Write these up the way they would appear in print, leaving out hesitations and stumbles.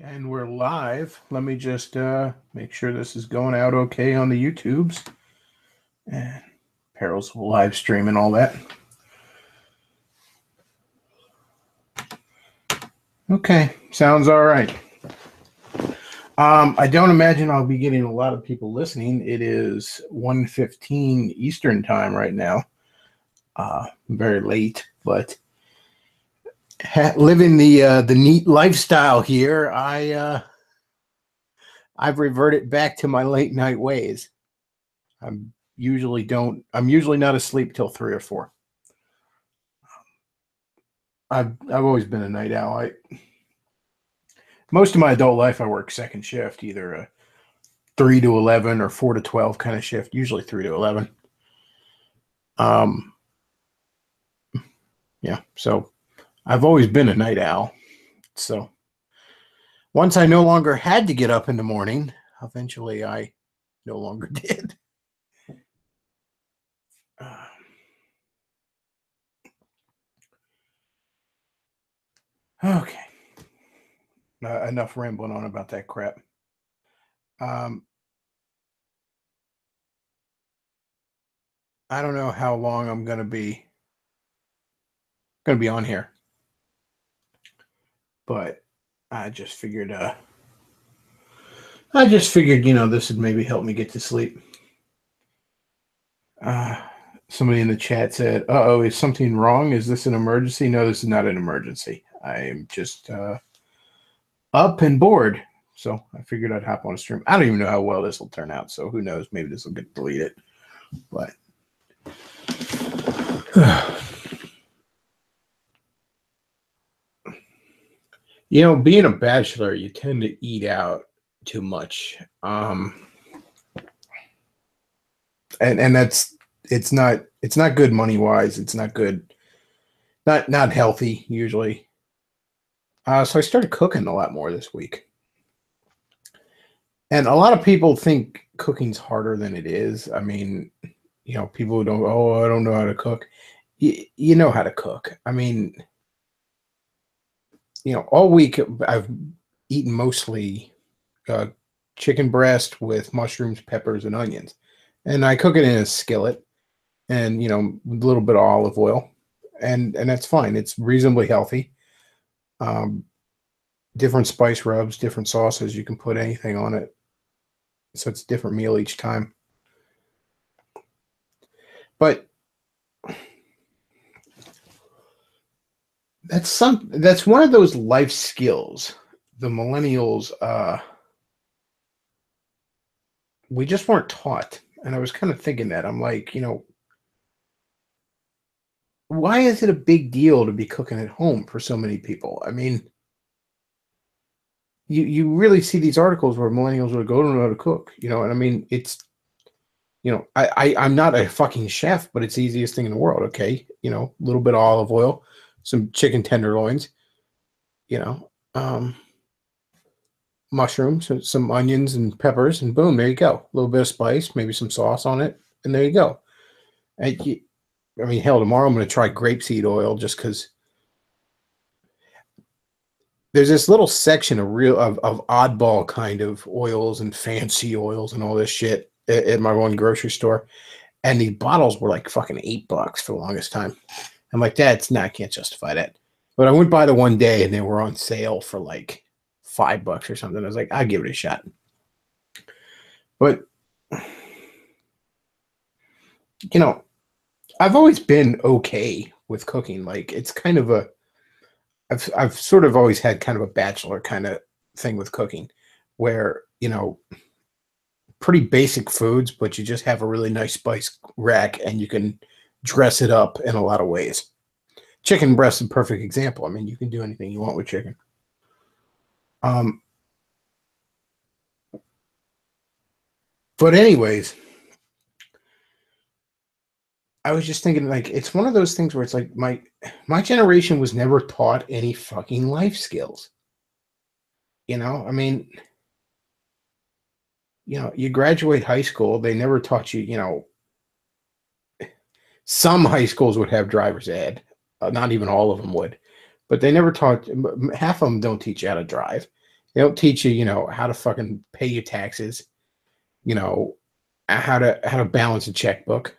And we're live. Let me just make sure this is going out okay on the YouTubes. And Perils will live stream and all that. Okay, sounds all right. I don't imagine I'll be getting a lot of people listening. It is 1:15 Eastern time right now. Very late, but living the neat lifestyle here, I've reverted back to my late night ways. I'm usually not asleep till 3 or 4. I've always been a night owl. Most of my adult life I work second shift, either a 3 to 11 or 4 to 12 kind of shift, usually 3 to 11. Yeah, so I've always been a night owl. So once I no longer had to get up in the morning, eventually I no longer did. Okay. Enough rambling on about that crap. I don't know how long I'm going to be on here, but I just figured, this would maybe help me get to sleep. Somebody in the chat said, "Uh-oh, is something wrong? Is this an emergency?" No, this is not an emergency. I'm just up and bored. So I figured I'd hop on a stream. I don't even know how well this will turn out. So who knows? Maybe this will get deleted. But being a bachelor, you tend to eat out too much. And it's not good money wise. It's not good. Not healthy usually. So I started cooking a lot more this week. And a lot of people think cooking's harder than it is. I mean, people who don't, I don't know how to cook. You know how to cook. I mean, all week I've eaten mostly chicken breast with mushrooms, peppers, and onions. And I cook it in a skillet and, with a little bit of olive oil. And that's fine. It's reasonably healthy. Different spice rubs, different sauces. You can put anything on it. So it's a different meal each time. But that's one of those life skills the millennials we just weren't taught. And I was kind of thinking that. I'm like, why is it a big deal to be cooking at home for so many people? I mean, you really see these articles where millennials would go to know how to cook, and I mean, it's, I'm not a fucking chef, but it's the easiest thing in the world. Okay. A little bit of olive oil, some chicken tenderloins, mushrooms, some onions and peppers, and boom, there you go. A little bit of spice, maybe some sauce on it, and there you go. I mean, hell, tomorrow I'm going to try grapeseed oil just because there's this little section of oddball kind of oils and fancy oils and all this shit at my one grocery store. And these bottles were like fucking $8 for the longest time. I'm like, I can't justify that. But I went by the one day and they were on sale for like $5 or something. I was like, I'll give it a shot. But, I've always been okay with cooking. Like, it's kind of I've sort of always had kind of a bachelor kind of thing with cooking where, pretty basic foods, but you just have a really nice spice rack and you can dress it up in a lot of ways. Chicken breast is a perfect example. I mean, you can do anything you want with chicken. But anyways, I was just thinking, like, it's one of those things where it's like my generation was never taught any fucking life skills. I mean, you graduate high school, they never taught you, some high schools would have driver's ed. Not even all of them would, but they never taught, half of them don't teach you how to drive. They don't teach you, how to fucking pay your taxes, you know, how to balance a checkbook.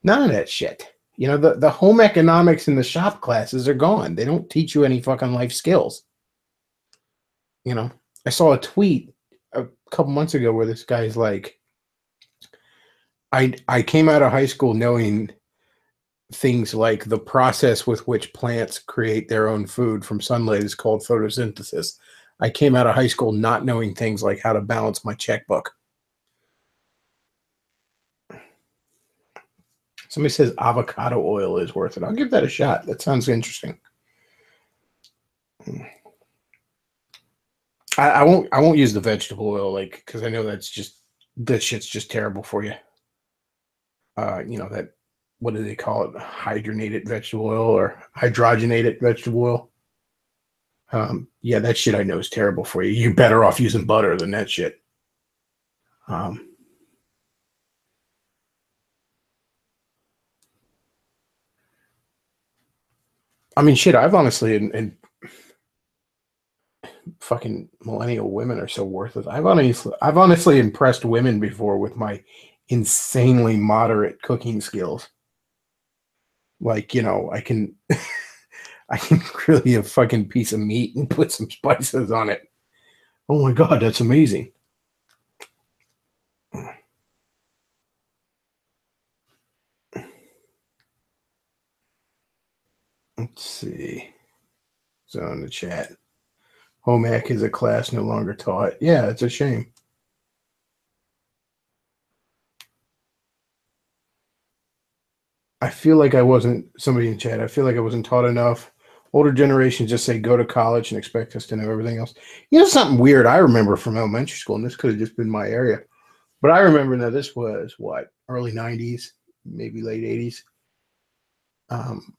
None of that shit. The home economics and the shop classes are gone. They don't teach you any fucking life skills. You know, I saw a tweet a couple months ago where this guy's like, I came out of high school knowing things like the process with which plants create their own food from sunlight is called photosynthesis. I came out of high school not knowing things like how to balance my checkbook. Somebody says avocado oil is worth it. I'll give that a shot. That sounds interesting. I won't use the vegetable oil because I know that shit's just terrible for you. That, what do they call it? Hydrogenated vegetable oil or hydrogenated vegetable oil. Yeah, that shit I know is terrible for you. You're better off using butter than that shit. Um, I mean, shit. I've honestly, and fucking millennial women are so worthless. I've honestly impressed women before with my insanely moderate cooking skills. Like, I can I can grill you a fucking piece of meat and put some spices on it. Oh my god, that's amazing. Let's see. So in the chat, home ec is a class no longer taught. Yeah, it's a shame. I feel like I wasn't somebody in chat. I feel like I wasn't taught enough. Older generations just say go to college and expect us to know everything else. Something weird I remember from elementary school, and this could have just been my area, but I remember now this was what, early 90s, maybe late 80s. Um,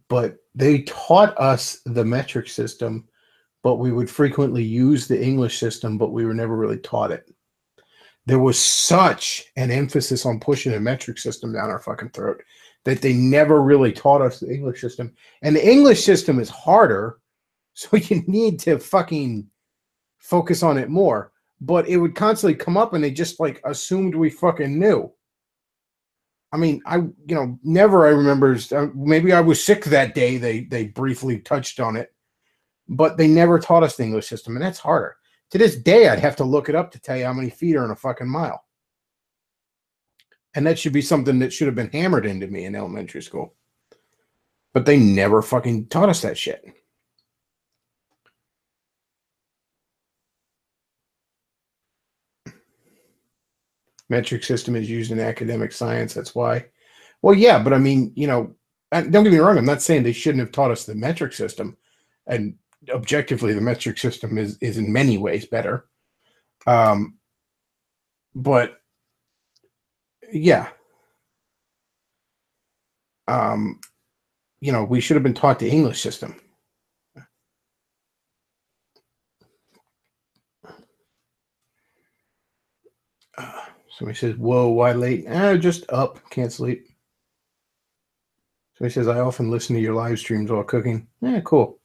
but they taught us the metric system, but we would frequently use the English system, but we were never really taught it. There was such an emphasis on pushing a metric system down our fucking throat that they never really taught us the English system. And the English system is harder, so you need to fucking focus on it more. But it would constantly come up and they just like assumed we fucking knew. I mean, never, I remember, maybe I was sick that day. They briefly touched on it, but they never taught us the English system, and that's harder. To this day, I'd have to look it up to tell you how many feet are in a fucking mile. And that should be something that should have been hammered into me in elementary school. But they never fucking taught us that shit. Metric system is used in academic science. That's why. Well, yeah, but I mean, don't get me wrong. I'm not saying they shouldn't have taught us the metric system. And objectively, the metric system is in many ways better. But yeah, we should have been taught the English system. Somebody says, whoa, why late? Just up, can't sleep. Somebody says, I often listen to your live streams while cooking. Yeah, cool.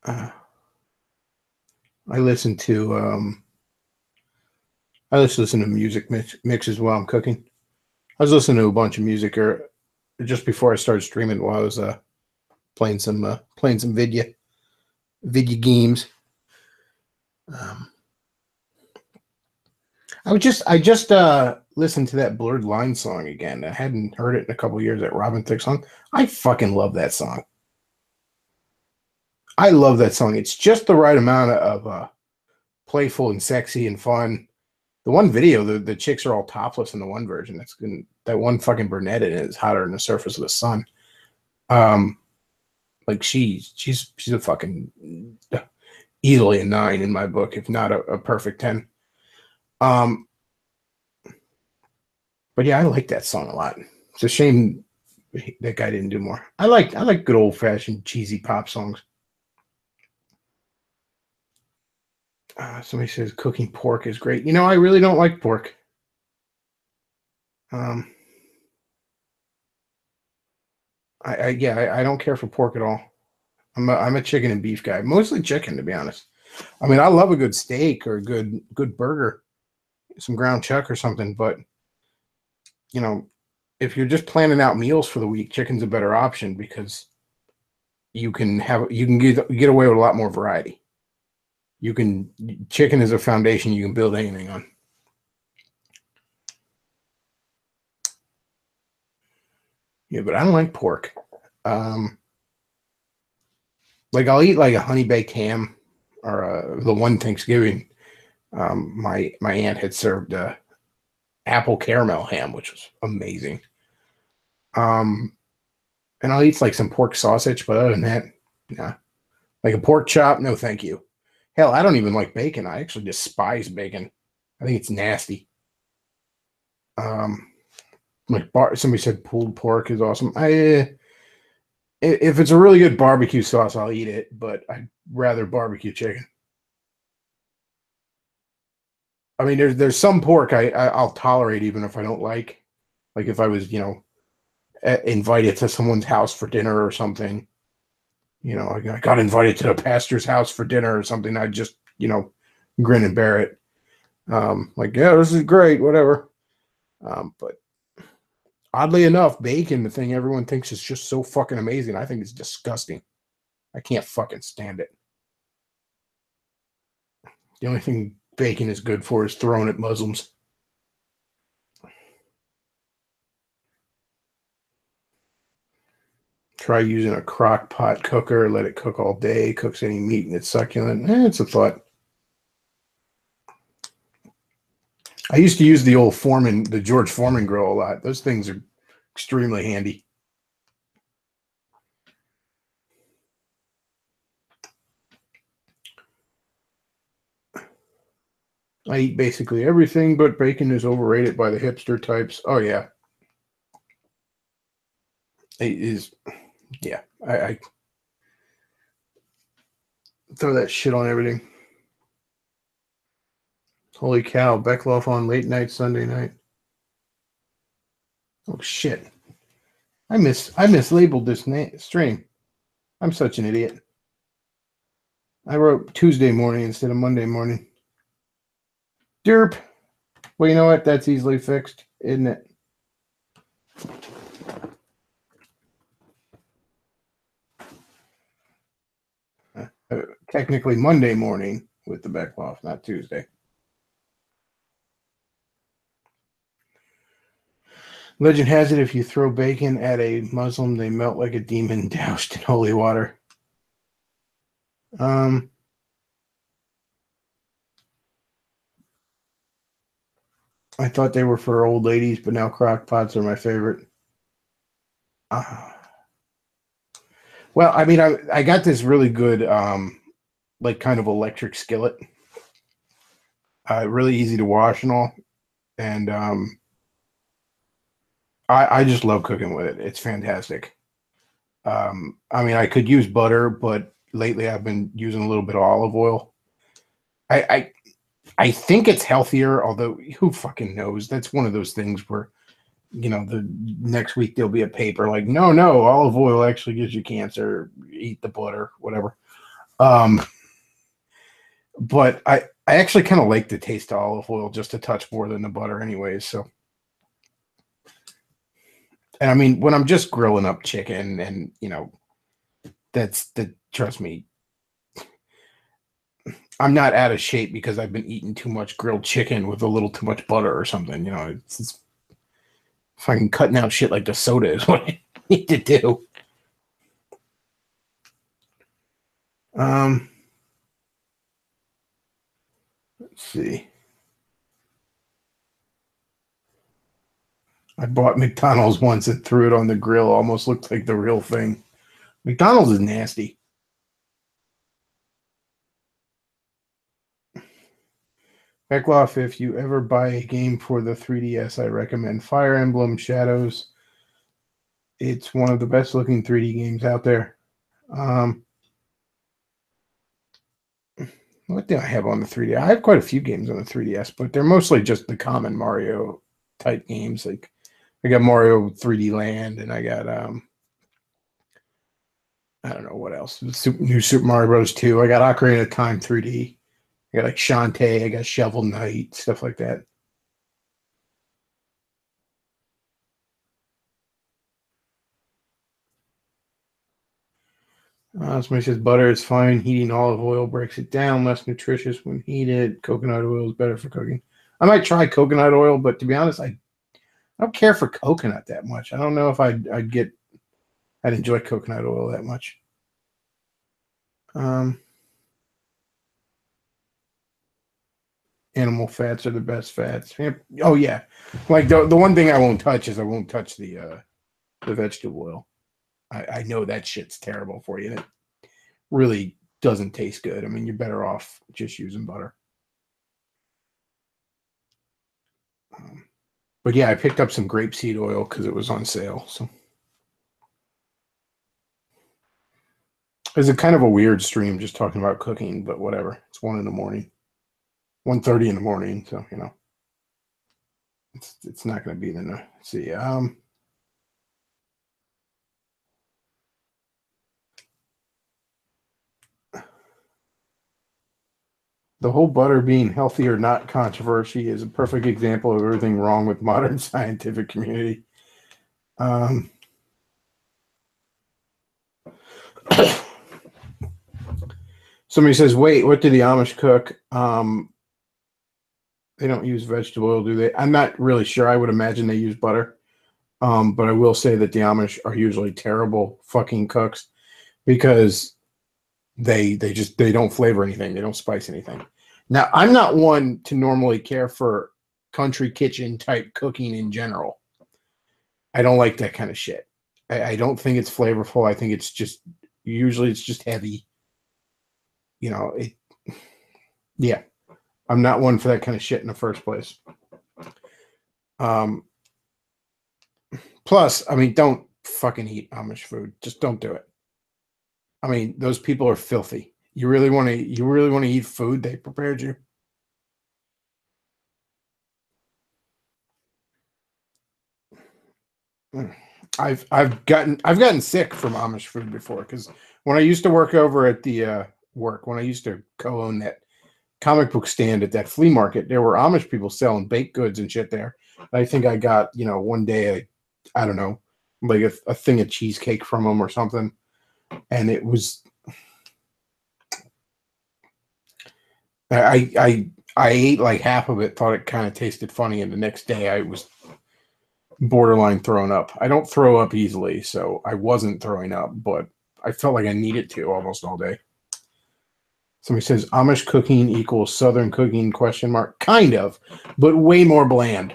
I listen to music mixes while I'm cooking. I was listening to a bunch of music just before I started streaming while I was playing some video games. I just listened to that Blurred Line song again. I hadn't heard it in a couple of years. That Robin Thicke song. I fucking love that song. I love that song. It's just the right amount of playful and sexy and fun. The one video, the chicks are all topless in the one version. That's good. That one fucking brunette in it is hotter than the surface of the sun. Like she's a fucking easily a 9 in my book, if not a perfect 10. But yeah, I like that song a lot. It's a shame that guy didn't do more. I like good old fashioned cheesy pop songs. Somebody says cooking pork is great. I really don't like pork. I don't care for pork at all. I'm a chicken and beef guy, mostly chicken, to be honest. I mean, I love a good steak or a good burger, some ground chuck or something, but you know, if you're just planning out meals for the week, chicken's a better option because you can get away with a lot more variety. You can chicken is a foundation you can build anything on. Yeah, but I don't like pork. Um, like I'll eat like a honey baked ham or the one Thanksgiving. My aunt had served apple caramel ham, which was amazing. Um, and I'll eat like some pork sausage, but other than that, nah. Like a pork chop, no, thank you. Hell, I don't even like bacon. I actually despise bacon. I think it's nasty. Um, somebody said pulled pork is awesome. If it's a really good barbecue sauce, I'll eat it, but I'd rather barbecue chicken. I mean, there's some pork I'll tolerate even if I don't like. Like if I was, invited to someone's house for dinner or something, I got invited to the pastor's house for dinner or something. I just, grin and bear it. Like, yeah, this is great, whatever. But oddly enough, bacon, the thing everyone thinks is just so fucking amazing. I think it's disgusting. I can't fucking stand it. The only thing bacon is good for is throwing at Muslims. Try using a crock pot cooker, let it cook all day, cooks any meat and it's succulent. It's a thought. I used to use the George Foreman grill a lot. Those things are extremely handy. I eat basically everything, but bacon is overrated by the hipster types. Oh yeah, it is. Yeah, I throw that shit on everything. Holy cow, Bechtloff on late night Sunday night. Oh shit, I mislabeled this stream. I'm such an idiot. I wrote Tuesday morning instead of Monday morning. Derp. Well, you know what? That's easily fixed, isn't it? Technically Monday morning with the Bechtloff, not Tuesday. Legend has it if you throw bacon at a Muslim, they melt like a demon doused in holy water. I thought they were for old ladies, but now crock pots are my favorite. Well, I mean, I got this really good, like kind of electric skillet. Really easy to wash and all, and I just love cooking with it. It's fantastic. I mean, I could use butter, but lately I've been using a little bit of olive oil. I, I I think it's healthier, although who fucking knows? That's one of those things where, the next week there'll be a paper like, no, olive oil actually gives you cancer. Eat the butter, whatever. Um, but I actually kind of like the taste of olive oil just a touch more than the butter, anyways. So, and I mean, when I'm just grilling up chicken, and trust me, I'm not out of shape because I've been eating too much grilled chicken with a little too much butter or something. It's fucking cutting out shit like the soda is what I need to do. Let's see. I bought McDonald's once and threw it on the grill. Almost looked like the real thing. McDonald's is nasty. Bechtloff, if you ever buy a game for the 3DS, I recommend Fire Emblem Shadows. It's one of the best looking 3D games out there. What do I have on the 3D? I have quite a few games on the 3DS, but they're mostly just the common Mario type games. Like I got Mario 3D Land, and I got I don't know what else. New Super Mario Bros. 2. I got Ocarina of Time 3D. I got like Shantae. I got Shovel Knight, stuff like that. Somebody says butter is fine. Heating olive oil breaks it down. Less nutritious when heated. Coconut oil is better for cooking. I might try coconut oil, but to be honest, I don't care for coconut that much. I don't know if I'd enjoy coconut oil that much. Animal fats are the best fats. Oh yeah, like the one thing I won't touch is I won't touch the vegetable oil. I know that shit's terrible for you. It really doesn't taste good. I mean, you're better off just using butter. But yeah, I picked up some grapeseed oil because it was on sale. So it's a kind of a weird stream just talking about cooking, but whatever. It's 1 in the morning, 1:30 in the morning. So it's not going to be the. Let's see. The whole butter being healthy or not controversy is a perfect example of everything wrong with modern scientific community. Somebody says, wait, what do the Amish cook? They don't use vegetable oil, do they? I'm not really sure. I would imagine they use butter. But I will say that the Amish are usually terrible fucking cooks because they don't flavor anything. They don't spice anything. Now, I'm not one to normally care for country kitchen type cooking in general. I don't like that kind of shit. I don't think it's flavorful. I think it's just heavy. Yeah. I'm not one for that kind of shit in the first place. Plus, I mean, don't fucking eat Amish food. Just don't do it. I mean, those people are filthy. You really want to eat food they prepared you? I've gotten sick from Amish food before because when I used to work over at the when I used to co-own that comic book stand at that flea market, there were Amish people selling baked goods and shit there. I think I got one day I don't know, like a thing of cheesecake from them or something, and it was I ate like half of it, thought it kind of tasted funny, and the next day I was borderline throwing up. I don't throw up easily, so I wasn't throwing up, but I felt like I needed to almost all day. Somebody says Amish cooking equals Southern cooking ? Kind of, but way more bland.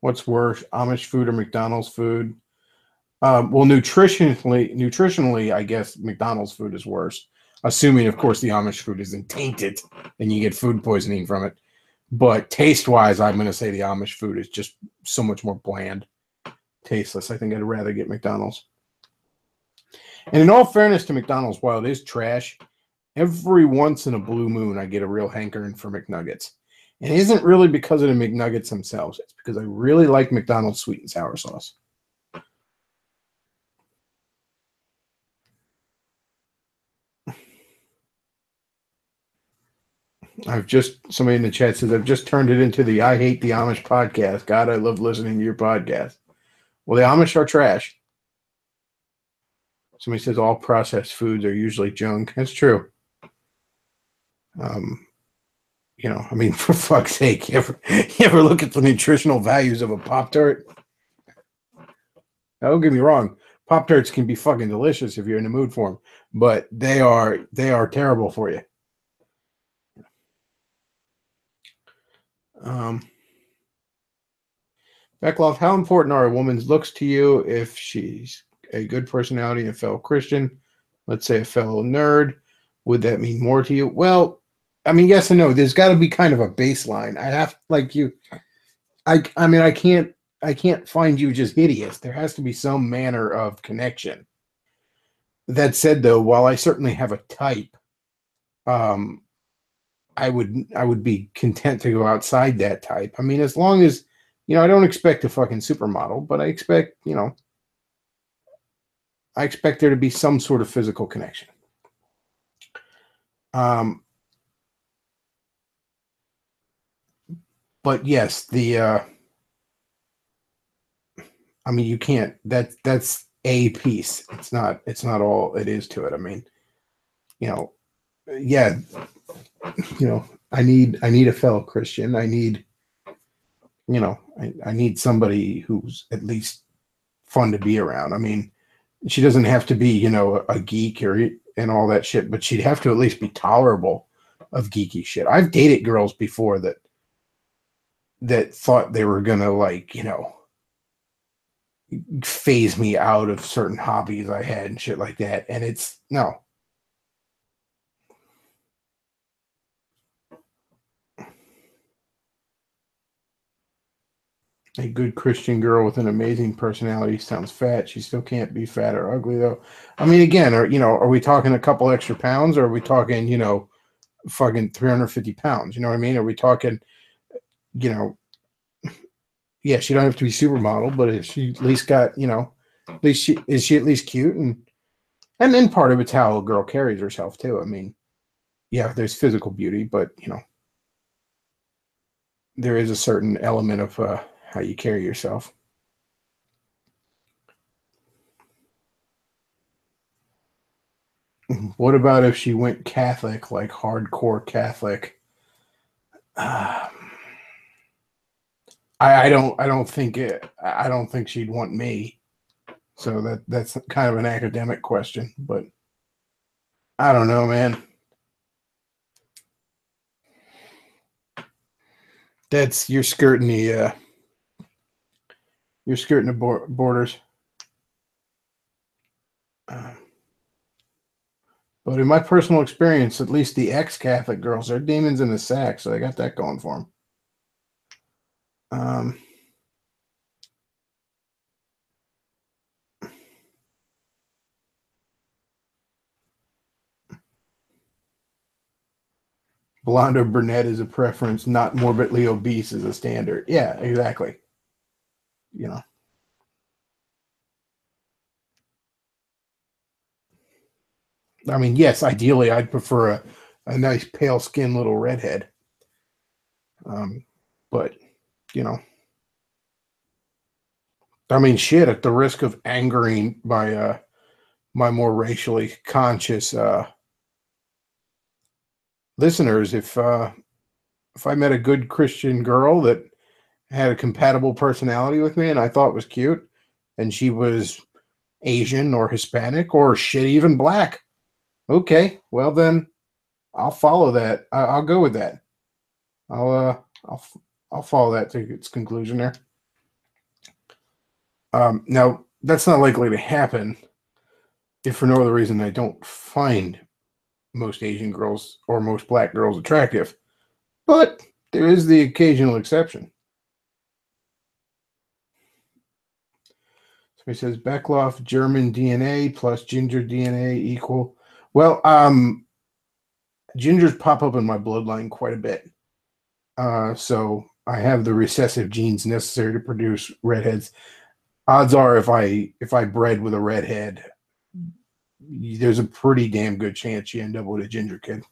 What's worse, Amish food or McDonald's food? Well, nutritionally, I guess McDonald's food is worse. Assuming, of course, the Amish food isn't tainted and you get food poisoning from it. But taste-wise, I'm going to say the Amish food is just so much more bland, tasteless. I think I'd rather get McDonald's. And in all fairness to McDonald's, while it is trash, every once in a blue moon, I get a real hankering for McNuggets. And it isn't really because of the McNuggets themselves. It's because I really like McDonald's sweet and sour sauce. Somebody in the chat says, I've just turned it into the I Hate the Amish podcast. God, I love listening to your podcast. Well, the Amish are trash. Somebody says all processed foods are usually junk. That's true. I mean, for fuck's sake, you ever look at the nutritional values of a Pop-Tart? Now, don't get me wrong. Pop-Tarts can be fucking delicious if you're in the mood for them, but they are terrible for you. Bechtloff, how important are a woman's looks to you if she's a good personality and a fellow Christian, let's say a fellow nerd? Would that mean more to you? Well, I mean, yes and no. There's got to be kind of a baseline. I can't find you just hideous. There has to be some manner of connection. That said, though, while I certainly have a type, I would be content to go outside that type. I mean, as long as I don't expect a fucking supermodel, but I expect there to be some sort of physical connection. But yes, I mean, you can't. That's a piece. It's not. It's not all it is to it. I mean, you know, yeah, I need a fellow Christian. I need somebody who's at least fun to be around. I mean, she doesn't have to be, a geek and all that shit, but she'd have to at least be tolerable of geeky shit. I've dated girls before that thought they were gonna phase me out of certain hobbies I had and shit like that. And it's no. A good Christian girl with an amazing personality sounds fat. She still can't be fat or ugly though. I mean, again, are we talking a couple extra pounds, or are we talking, fucking 350 pounds? You know what I mean? Are we talking, you know, yeah, she don't have to be supermodel, but if she at least got, at least she at least cute, and then part of it's how a girl carries herself too. I mean, yeah, there's physical beauty, but there is a certain element of how you carry yourself. What about if she went Catholic, like hardcore Catholic? Uh, I don't think she'd want me. So that's kind of an academic question, but I don't know, man. That's you're skirting the borders. Uh, but in my personal experience, at least the ex-Catholic girls are demons in the sack, so they got that going for them. Blonde or brunette is a preference, not morbidly obese is a standard. Yeah, exactly. You know, I mean, yes, ideally, I'd prefer a nice pale skinned little redhead. But you know, I mean, shit. At the risk of angering my more racially conscious listeners, if I met a good Christian girl that had a compatible personality with me and I thought was cute, and she was Asian or Hispanic or shit, even black, okay, well then I'll follow that. I'll go with that. I'll uh I'll I'll follow that to its conclusion there. Now that's not likely to happen if for no other reason I don't find most Asian girls or most black girls attractive, but there is the occasional exception. So he says Bechtloff German DNA plus ginger DNA equal. Well, gingers pop up in my bloodline quite a bit. So I have the recessive genes necessary to produce redheads. Odds are if I bred with a redhead, there's a pretty damn good chance you end up with a ginger kid.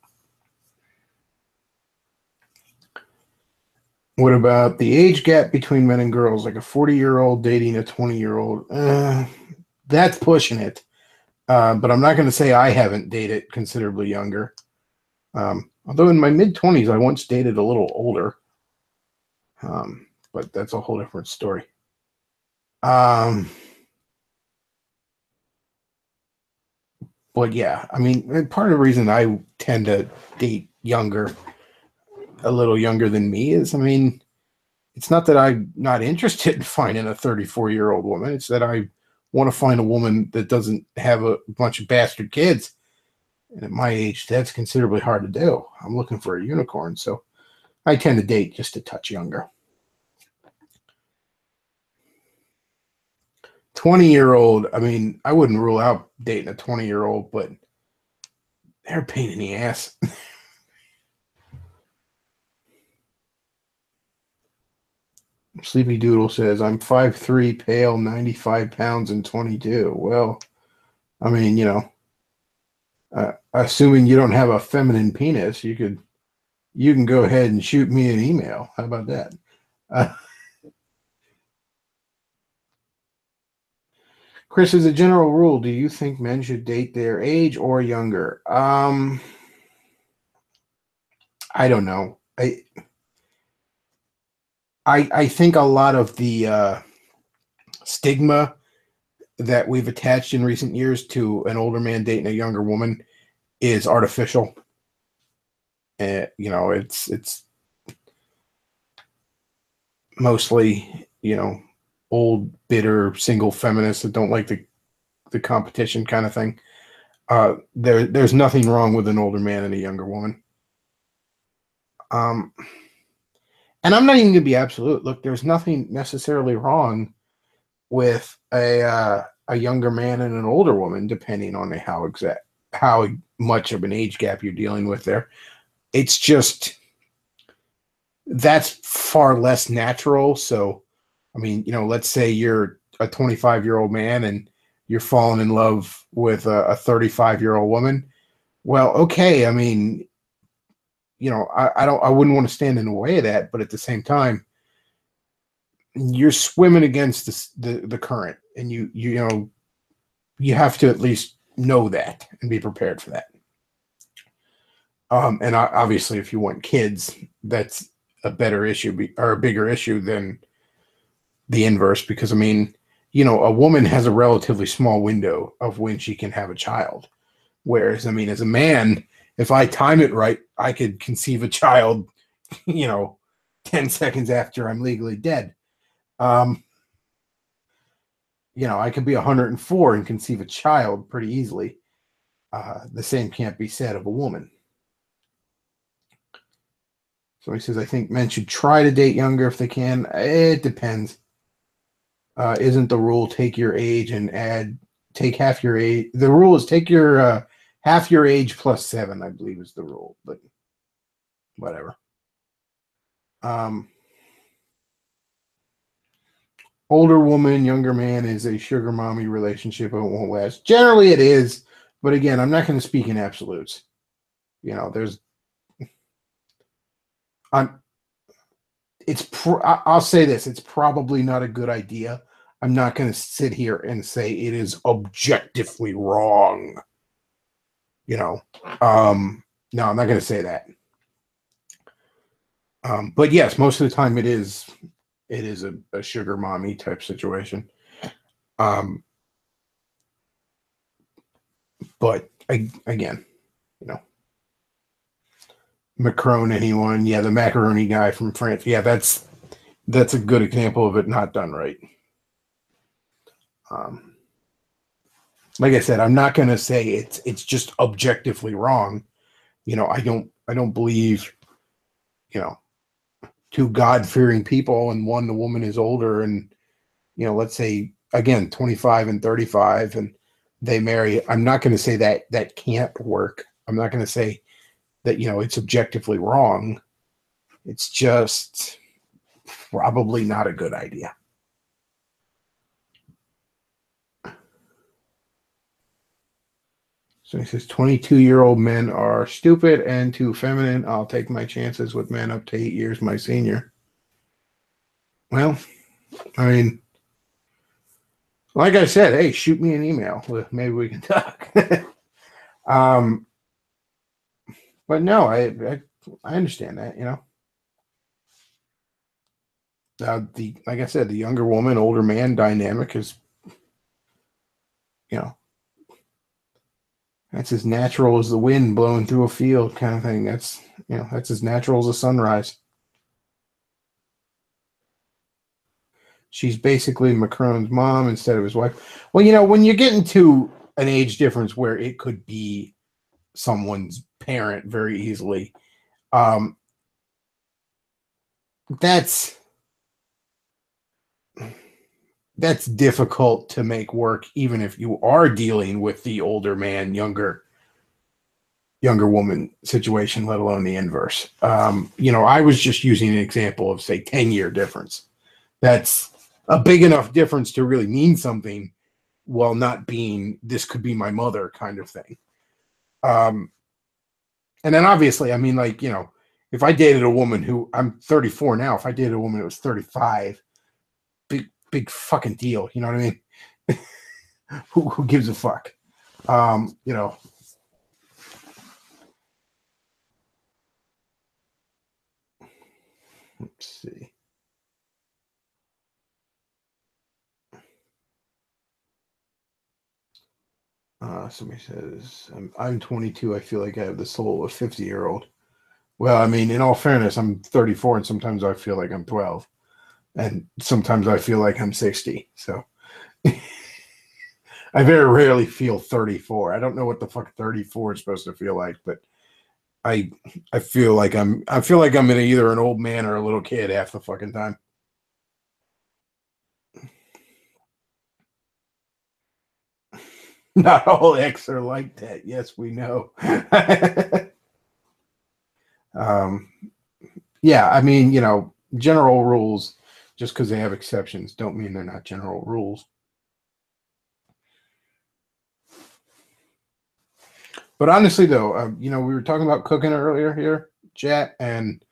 What about the age gap between men and girls? Like a 40-year-old dating a 20-year-old? That's pushing it. But I'm not going to say I haven't dated considerably younger. Although in my mid-20s, I once dated a little older. But that's a whole different story. But yeah, I mean, part of the reason I tend to date a little younger than me is, I mean, it's not that I'm not interested in finding a 34-year-old woman. It's that I want to find a woman that doesn't have a bunch of bastard kids. And at my age, that's considerably hard to do. I'm looking for a unicorn, so I tend to date just a touch younger. 20-year-old, I mean, I wouldn't rule out dating a 20-year-old, but they're a pain in the ass. Sleepy Doodle says, I'm 5'3", pale, 95 pounds, and 22. Well, I mean, assuming you don't have a feminine penis, you can go ahead and shoot me an email. How about that? Uh, Chris, as a general rule, do you think men should date their age or younger? I don't know. I think a lot of the stigma that we've attached in recent years to an older man dating a younger woman is artificial. It's mostly, old, bitter, single feminists that don't like the competition kind of thing. There's nothing wrong with an older man and a younger woman. And I'm not even going to be absolute. Look, there's nothing necessarily wrong with a younger man and an older woman, depending on how much of an age gap you're dealing with there. It's just that's far less natural. So, I mean, let's say you're a 25-year-old man and you're falling in love with a 35-year-old woman. Well, okay. I mean, I wouldn't want to stand in the way of that, but at the same time, you're swimming against the current, and you have to at least know that and be prepared for that. And obviously, if you want kids, that's a better issue or a bigger issue than the inverse, because I mean, a woman has a relatively small window of when she can have a child. Whereas, I mean, as a man, if I time it right, I could conceive a child, 10 seconds after I'm legally dead. I could be 104 and conceive a child pretty easily. The same can't be said of a woman. So he says, I think men should try to date younger if they can. It depends. Isn't the rule take your age and take half your age? The rule is take your half your age plus 7, I believe is the rule, but whatever. Older woman, younger man is a sugar mommy relationship. It won't last. Generally it is, but again, I'm not going to speak in absolutes. I'll say this, it's probably not a good idea. I'm not going to sit here and say it is objectively wrong. No, I'm not going to say that. But yes, most of the time it is a sugar mommy type situation. But again, Macron, anyone? Yeah, the macaroni guy from France. Yeah, that's a good example of it not done right. Like I said, I'm not going to say it's just objectively wrong. I don't believe, two God-fearing people, and the woman is older, and let's say again 25 and 35, and they marry. I'm not going to say that can't work. I'm not going to say that it's objectively wrong. It's just probably not a good idea. So he says 22-year-old men are stupid and too feminine. I'll take my chances with men up to 8 years my senior. Well, I mean, like I said, hey, shoot me an email. Maybe we can talk. But no, I understand that, like I said, the younger woman, older man dynamic is, that's as natural as the wind blowing through a field kind of thing. That's as natural as a sunrise. She's basically Macron's mom instead of his wife. Well, when you get into an age difference where it could be someone's parent very easily, that's difficult to make work, even if you are dealing with the older man, younger woman situation, let alone the inverse. I was just using an example of, say, 10-year difference. That's a big enough difference to really mean something while not being this could be my mother kind of thing. Um, and then obviously, I mean, like, if I dated a woman who I'm 34 now, if I dated a woman who was 35, big fucking deal. You know what I mean? Who gives a fuck? You know, let's see. Somebody says, I'm 22. I feel like I have the soul of a 50-year-old. Well, I mean, in all fairness, I'm 34, and sometimes I feel like I'm 12, and sometimes I feel like I'm 60. So I very rarely feel 34. I don't know what the fuck 34 is supposed to feel like, but I I feel like I'm in either an old man or a little kid half the fucking time. Not all exes are like that. Yes, we know. um, yeah, I mean, general rules, just because they have exceptions, don't mean they're not general rules. But honestly, though, we were talking about cooking earlier here, chat, and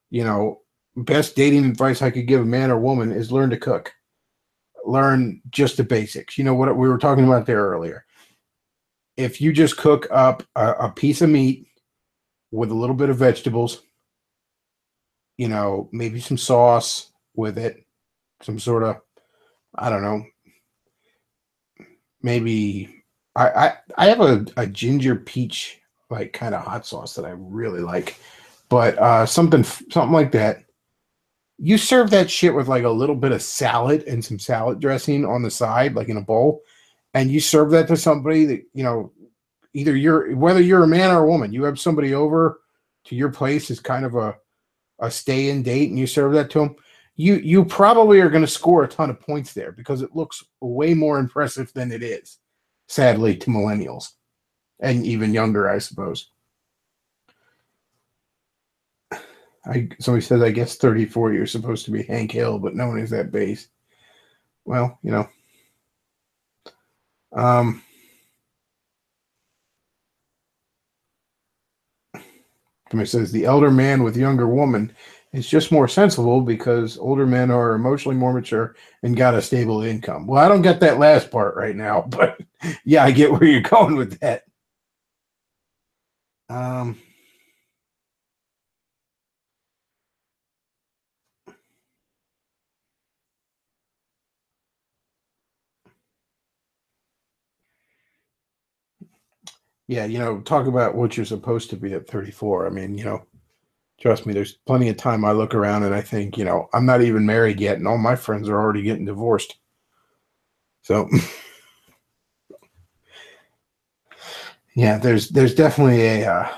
you know, best dating advice I could give a man or woman is learn to cook. Learn just the basics. You know what we were talking about there earlier. If you just cook up a piece of meat with a little bit of vegetables, maybe some sauce with it, some sort of, I don't know, maybe I have a ginger peach like kind of hot sauce that I really like, but something like that. You serve that shit with like a little bit of salad and some salad dressing on the side, like in a bowl, and you serve that to somebody that either whether you're a man or a woman, you have somebody over to your place as kind of a stay in date, and you serve that to them. You probably are going to score a ton of points there because it looks way more impressive than it is, sadly, to millennials and even younger, I suppose. Somebody says, I guess 34, you're supposed to be Hank Hill, but no one is that base. Well, um, somebody says the elder man with younger woman is just more sensible because older men are emotionally more mature and got a stable income. Well, I don't get that last part right now, but yeah, I get where you're going with that. Um, yeah, talk about what you're supposed to be at 34. I mean, trust me, there's plenty of time I look around and I think, I'm not even married yet, and all my friends are already getting divorced. So, yeah, there's definitely a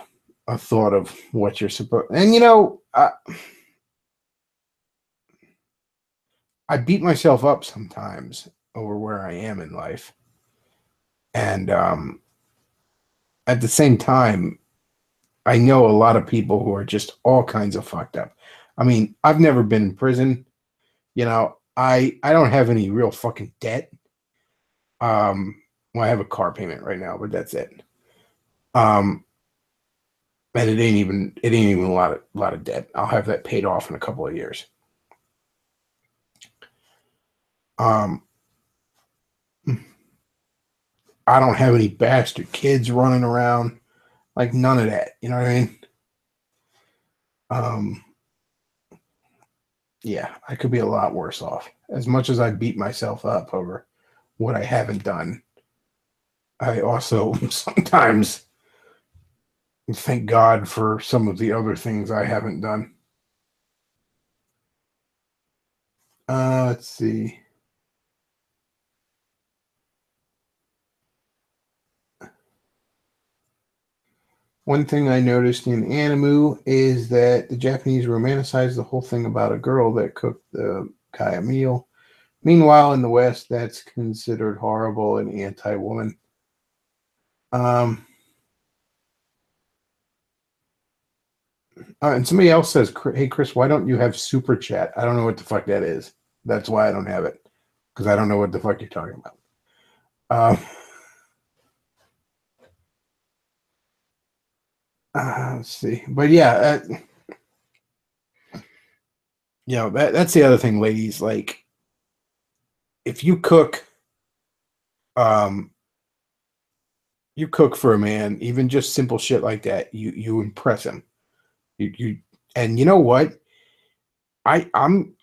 thought of what you're supposed, and I beat myself up sometimes over where I am in life, and at the same time, I know a lot of people who are just all kinds of fucked up. I mean, I've never been in prison. I don't have any real fucking debt. Well, I have a car payment right now, but that's it. Um, and it ain't even a lot of debt. I'll have that paid off in a couple of years. Um, I don't have any bastard kids running around, like none of that. You know what I mean? Um, yeah, I could be a lot worse off. As much as I beat myself up over what I haven't done, I also sometimes thank God for some of the other things I haven't done. Let's see. One thing I noticed in anime is that the Japanese romanticize the whole thing about a girl that cooked the guy a meal. Meanwhile, in the West, that's considered horrible and anti-woman. Um, and somebody else says, "Hey Chris, why don't you have super chat?" I don't know what the fuck that is. That's why I don't have it, because I don't know what the fuck you're talking about. Let's see, but yeah, that's the other thing, ladies. Like, if um, you cook for a man, even just simple shit like that, you impress him. You and you know what? I'm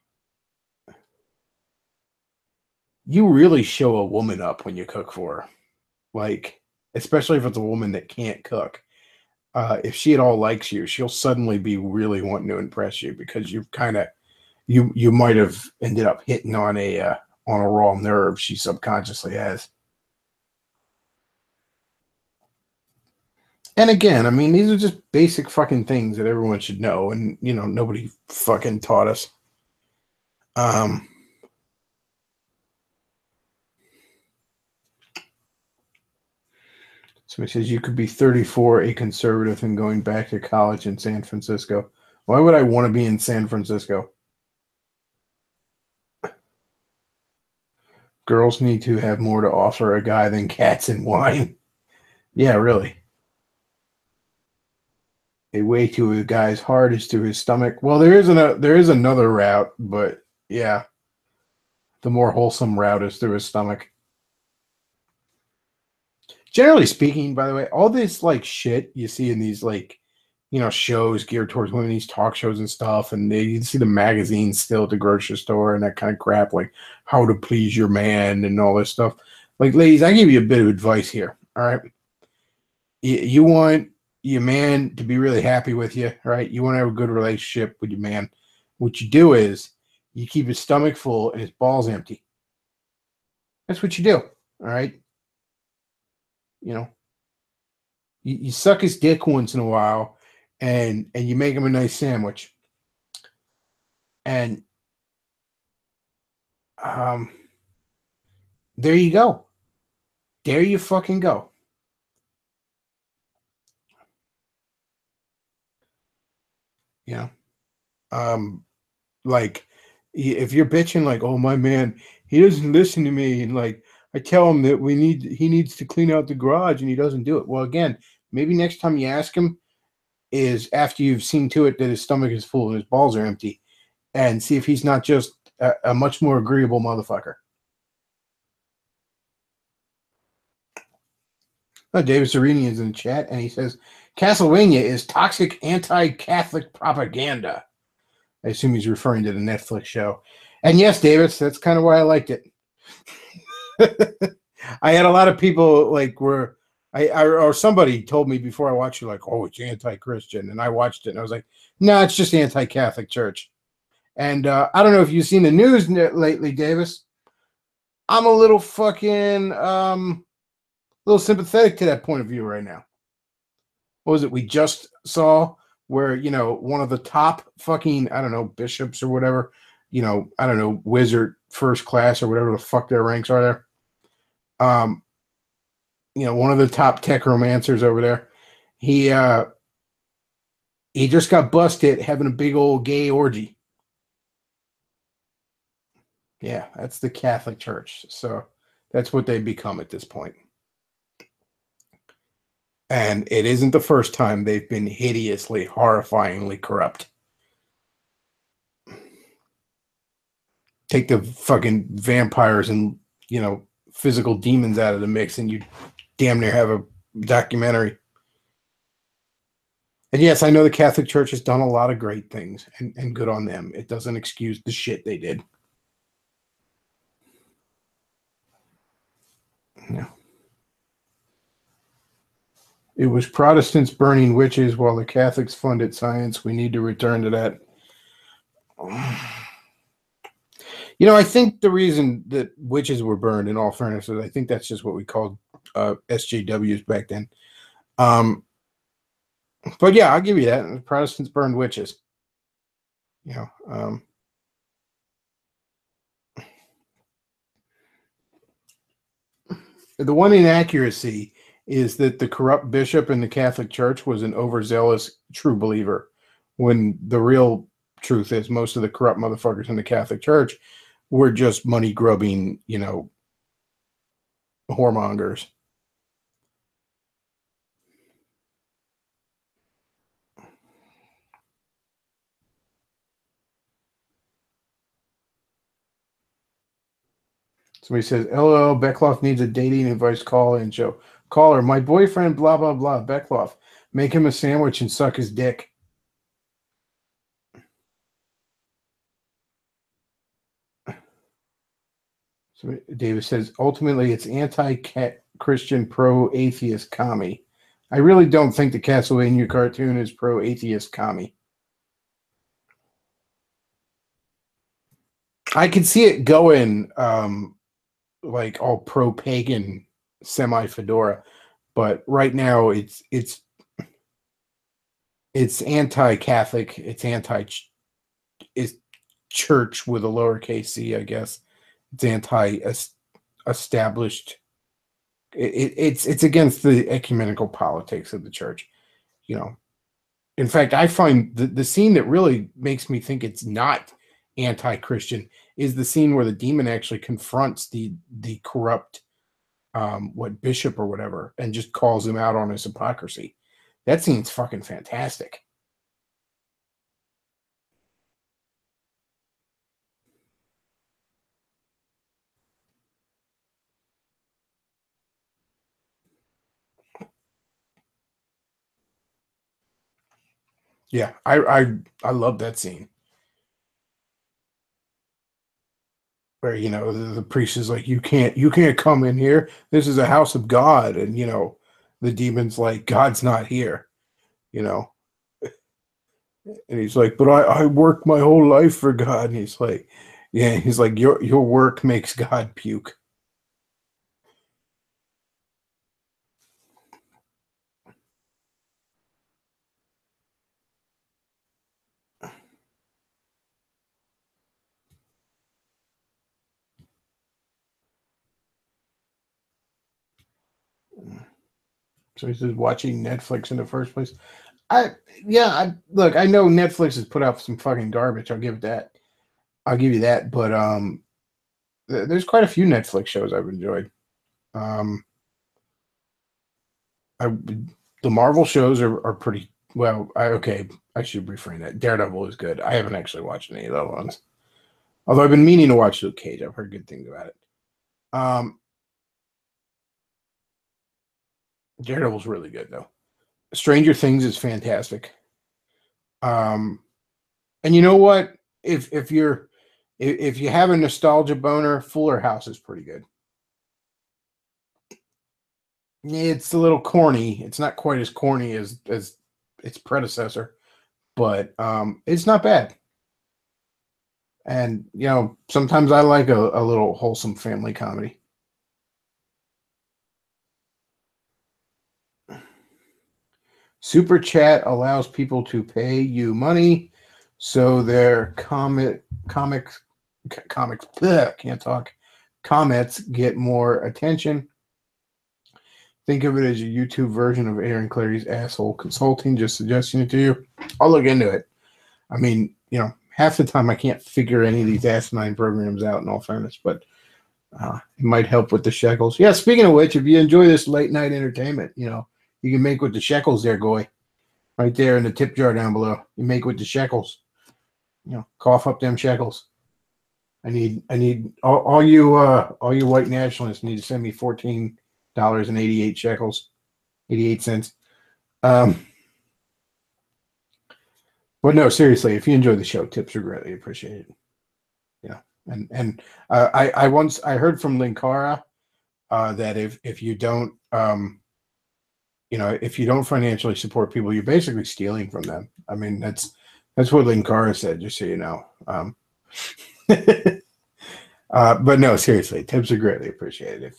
you really show a woman up when you cook for her. Like, especially if it's a woman that can't cook. If she at all likes you, she'll suddenly be really wanting to impress you because you've kind of you might have ended up hitting on a raw nerve she subconsciously has. And again, I mean, these are just basic fucking things that everyone should know, and nobody fucking taught us. Um, so he says you could be 34, a conservative, and going back to college in San Francisco. Why would I want to be in San Francisco? Girls need to have more to offer a guy than cats and wine. Yeah, really. A way to a guy's heart is to his stomach. Well, there is another route, but yeah, the more wholesome route is through his stomach. Generally speaking, by the way, all this like shit you see in these like shows geared towards women, these talk shows and stuff, and you see the magazines still at the grocery store and that kind of crap, like how to please your man and all this stuff. Like, ladies, I give you a bit of advice here. All right, you want your man to be really happy with you, right? You want to have a good relationship with your man. What you do is you keep his stomach full and his balls empty. That's what you do. All right. You know, you suck his dick once in a while, and you make him a nice sandwich, and um, there you go. There you fucking go. You know, like if you're bitching like, oh my man, he doesn't listen to me, and like I tell him that he needs to clean out the garage and he doesn't do it. Well, again, maybe next time you ask him is after you've seen to it that his stomach is full and his balls are empty, and see if he's not just a much more agreeable motherfucker. Oh, David Serini is in the chat, and he says Castlevania is toxic anti-Catholic propaganda. I assume he's referring to the Netflix show. And yes, Davis, that's kind of why I liked it. I had a lot of people like or somebody told me before I watched it, like, oh, it's anti-Christian, and I watched it and I was like, no, it's just anti-Catholic Church. And I don't know if you've seen the news lately, Davis. I'm a little fucking little sympathetic to that point of view right now. What was it we just saw where one of the top fucking, I don't know, bishops or whatever, I don't know, wizard first class or whatever the fuck their ranks are there, one of the top techromancers over there, he just got busted having a big old gay orgy. Yeah, that's the Catholic Church. So that's what they've become at this point. And it isn't the first time they've been hideously, horrifyingly corrupt. Take the fucking vampires and, physical demons out of the mix, and you damn near have a documentary. And yes, I know the Catholic Church has done a lot of great things, and good on them. It doesn't excuse the shit they did. Yeah. It was Protestants burning witches while the Catholics funded science. We need to return to that. I think the reason that witches were burned, in all fairness, is I think that's just what we called SJWs back then. But yeah, I'll give you that. The Protestants burned witches. The one inaccuracy is that the corrupt bishop in the Catholic Church was an overzealous true believer, when the real truth is most of the corrupt motherfuckers in the Catholic Church we're just money grubbing, whoremongers. Somebody says, "LOL, Bechtloff needs a dating advice call-in show. Caller, my boyfriend, blah blah blah. Bechtloff, make him a sandwich and suck his dick." So David says, ultimately, it's anti-Christian, pro-atheist commie. I really don't think the Castlevania cartoon is pro-atheist commie. I could see it going like all pro-pagan, semi-fedora, but right now it's anti-Catholic. It's it's church with a lowercase c, I guess. It's anti-established. It's against the ecumenical politics of the church. In fact, I find the scene that really makes me think it's not anti-Christian is the scene where the demon actually confronts the corrupt bishop or whatever and just calls him out on his hypocrisy. That scene's fucking fantastic. Yeah, I love that scene where the priest is like, you can't come in here. This is a house of God, and the demon's like, God's not here, you know, and he's like, but I worked my whole life for God, and he's like, yeah, he's like, your work makes God puke. So he says watching Netflix in the first place. I yeah, look, I know Netflix has put out some fucking garbage. I'll give you that. But there's quite a few Netflix shows I've enjoyed. Um, I the Marvel shows are pretty well. I should refrain that. Daredevil is good. I haven't actually watched any of the other ones. Although I've been meaning to watch Luke Cage. I've heard good things about it. Um, Daredevil's really good though. Stranger Things is fantastic. Um, and you know what? If you have a nostalgia boner, Fuller House is pretty good. It's a little corny. It's not quite as corny as its predecessor, but it's not bad. And sometimes I like a little wholesome family comedy. Super Chat allows people to pay you money, so their comics can't talk. Comments get more attention. Think of it as a YouTube version of Aaron Clary's Asshole Consulting, just suggesting it to you. I'll look into it. I mean, half the time I can't figure any of these asinine programs out, in all fairness, but it might help with the shekels. Yeah, speaking of which, if you enjoy this late night entertainment, you can make with the shekels there, Goy. Right there in the tip jar down below. You make with the shekels. Cough up them shekels. I need all you white nationalists need to send me $14.88 88 cents. But no, seriously, if you enjoy the show, tips are greatly appreciated. And I heard from Linkara that if you don't if you don't financially support people, you're basically stealing from them. I mean, that's what Linkara said, just so you know. But no, seriously, tips are greatly appreciated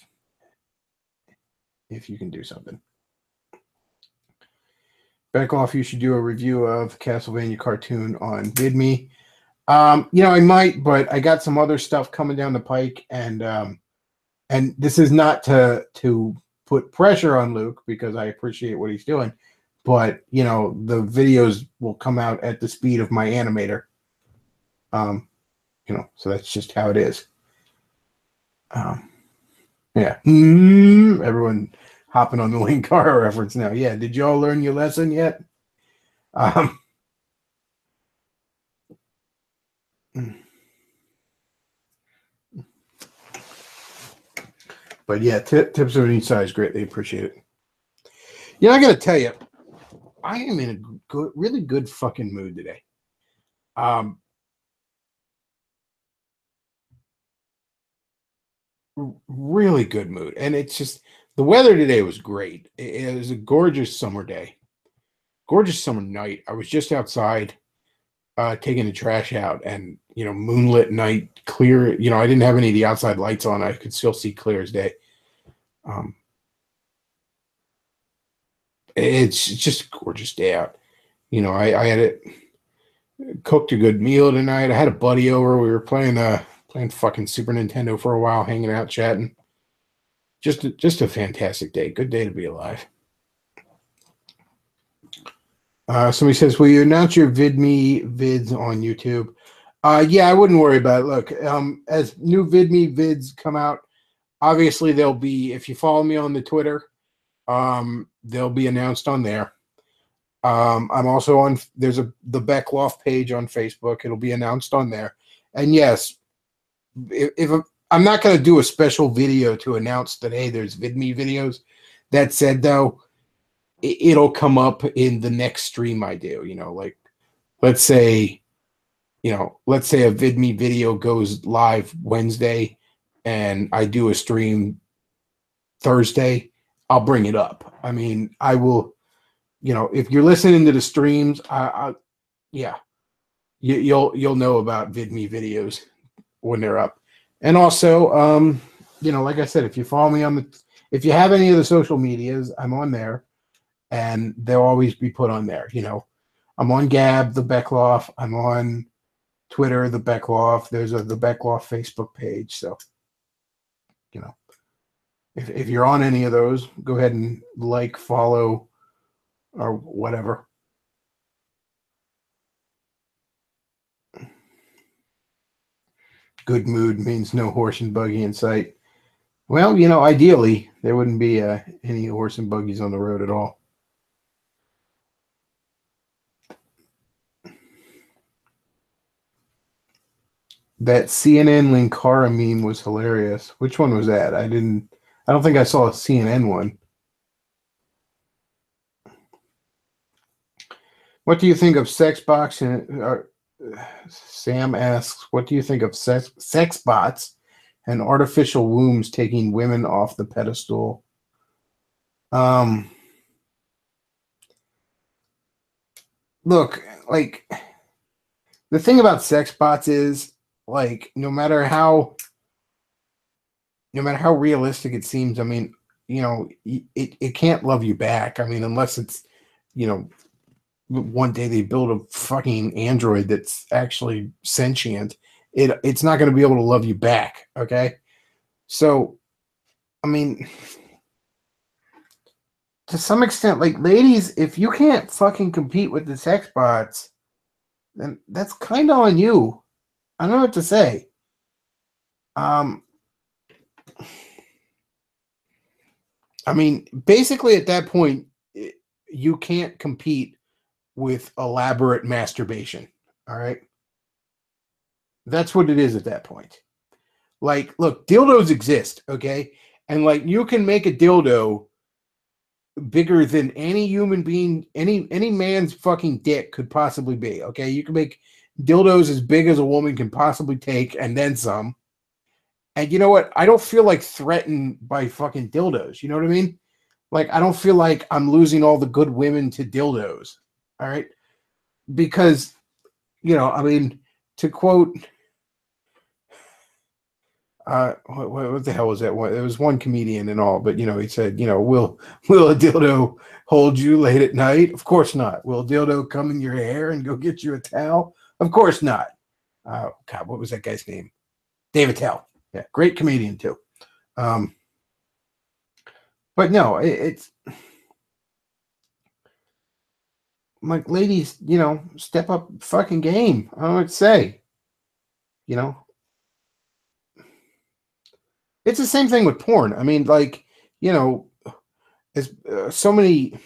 if you can do something. Bechtloff, you should do a review of Castlevania cartoon on VidMe. I might, but I got some other stuff coming down the pike, and this is not to put pressure on Luke because I appreciate what he's doing, but the videos will come out at the speed of my animator. So that's just how it is. Yeah. Everyone hopping on the Linkara reference now. Yeah. Did you all learn your lesson yet? Um, but yeah, tips of any size, greatly appreciate it. I got to tell you, I am in a really good fucking mood today. Really good mood, and it's just the weather today was great. It was a gorgeous summer day, gorgeous summer night. I was just outside taking the trash out, and moonlit night, clear. I didn't have any of the outside lights on. I could still see clear as day. It's just a gorgeous day out. I had it cooked a good meal tonight. I had a buddy over. We were playing fucking Super Nintendo for a while, hanging out, chatting. Just a fantastic day. Good day to be alive. Somebody says, will you announce your VidMe vids on YouTube? Yeah, I wouldn't worry about it. Look, as new VidMe vids come out, obviously they'll be, if you follow me on the Twitter, they'll be announced on there. I'm also on, there's the Bechtloff page on Facebook. It'll be announced on there. And yes, if I'm not going to do a special video to announce that, hey, there's VidMe videos. That said, though, it'll come up in the next stream I do. Like, let's say a VidMe video goes live Wednesday and I do a stream Thursday, I'll bring it up. I mean, I will, if you're listening to the streams, yeah, you'll know about VidMe videos when they're up. And also, like I said, if you follow me if you have any of the social medias, I'm on there, and they'll always be put on there. I'm on Gab, the Bechtloff. I'm on Twitter, the Bechtloff. There's the Bechtloff Facebook page. So, if you're on any of those, go ahead and like, follow, or whatever. Good mood means no horse and buggy in sight. Well, ideally, there wouldn't be any horse and buggies on the road at all. That CNN Linkara meme was hilarious. Which one was that? I don't think I saw a CNN one. What do you think of sex bots? Sam asks, what do you think of sex bots and artificial wombs taking women off the pedestal? Look, like, the thing about sex bots is, like, no matter how realistic it seems, I mean, it can't love you back. I mean, unless it's, one day they build a fucking android that's actually sentient, it's not going to be able to love you back. Okay. So, I mean, to some extent, like, ladies, if you can't fucking compete with the sex bots, then that's kind of on you. I don't know what to say. I mean, basically at that point, you can't compete with elaborate masturbation. All right. That's what it is at that point. Like, look, dildos exist. Okay. And, like, you can make a dildo bigger than any human being, any man's fucking dick could possibly be. Okay. You can make dildos as big as a woman can possibly take, and then some. And you know what? I don't feel like threatened by fucking dildos. You know what I mean? Like, I don't feel like I'm losing all the good women to dildos. All right. Because, I mean, to quote, what the hell was that one? There was one comedian and all, but, he said, will a dildo hold you late at night? Of course not. Will a dildo come in your hair and go get you a towel? Of course not. God, what was that guy's name? Dave Attell. Yeah, great comedian too. But no, it's like, ladies, step up fucking game. I don't know what to say. You know, it's the same thing with porn. I mean, like, you know, as so many.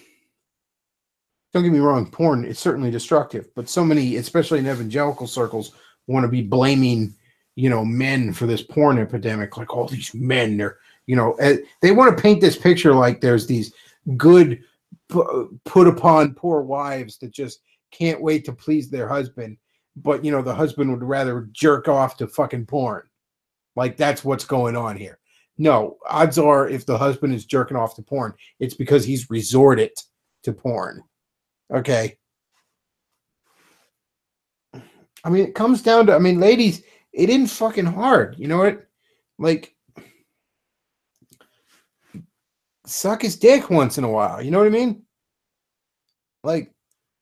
Don't get me wrong, porn is certainly destructive, but so many, especially in evangelical circles, want to be blaming, men for this porn epidemic. Like all these men, they want to paint this picture like there's these good, put upon poor wives that just can't wait to please their husband, but the husband would rather jerk off to fucking porn. Like that's what's going on here. No, odds are if the husband is jerking off to porn, it's because he's resorted to porn. Okay. I mean, it comes down to, ladies, it isn't fucking hard. You know what? Like, suck his dick once in a while. You know what I mean? Like,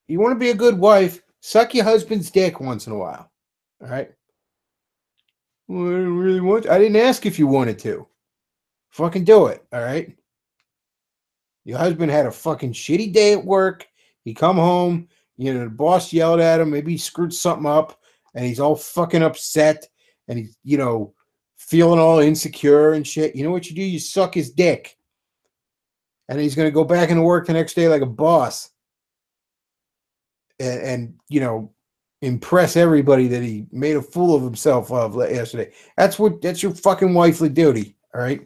you want to be a good wife, suck your husband's dick once in a while. All right? Well, I didn't really want to. I didn't ask if you wanted to. Fucking do it. All right? Your husband had a fucking shitty day at work. He come home. The boss yelled at him. Maybe he screwed something up, and he's all fucking upset, and he's, feeling all insecure and shit. You know what you do? You suck his dick. And he's going to go back into work the next day like a boss. And impress everybody that he made a fool of himself of yesterday. That's your fucking wifely duty, all right?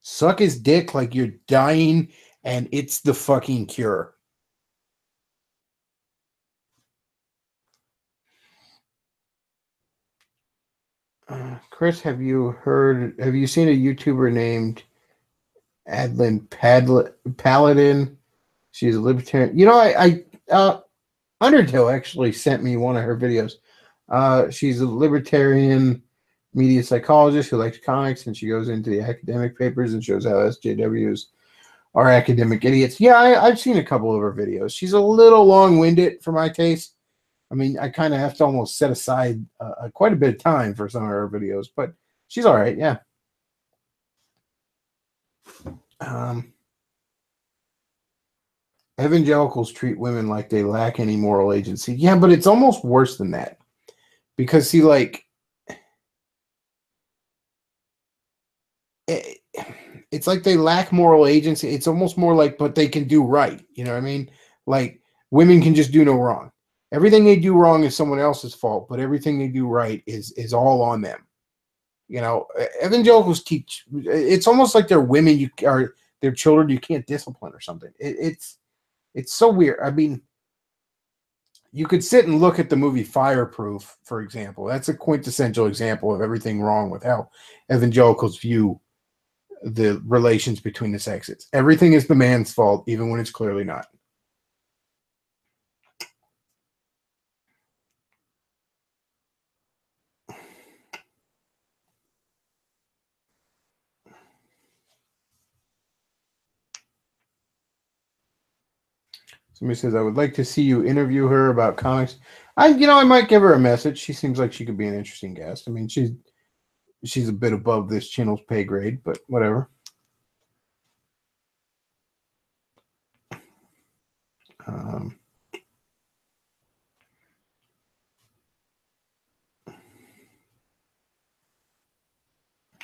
Suck his dick like you're dying, and it's the fucking cure. Chris, have you seen a YouTuber named Adlin Paladin? She's a libertarian. Undertow actually sent me one of her videos. She's a libertarian media psychologist who likes comics, and she goes into the academic papers and shows how SJWs are academic idiots. Yeah, I've seen a couple of her videos. She's a little long-winded for my taste. I kind of have to almost set aside quite a bit of time for some of her videos, but she's all right, yeah. Evangelicals treat women like they lack any moral agency. Yeah, but it's almost worse than that. Because, see, like, it's like they lack moral agency. It's almost more like, but they can do right. You know what I mean? Like, women can just do no wrong. Everything they do wrong is someone else's fault, but everything they do right is all on them. Evangelicals teach. It's almost like they're women they're children you can't discipline or something. It's so weird. You could sit and look at the movie Fireproof, for example. That's a quintessential example of everything wrong with how evangelicals view the relations between the sexes. Everything is the man's fault, even when it's clearly not. Somebody says, I would like to see you interview her about comics. I might give her a message. She seems like she could be an interesting guest. She's a bit above this channel's pay grade, but whatever.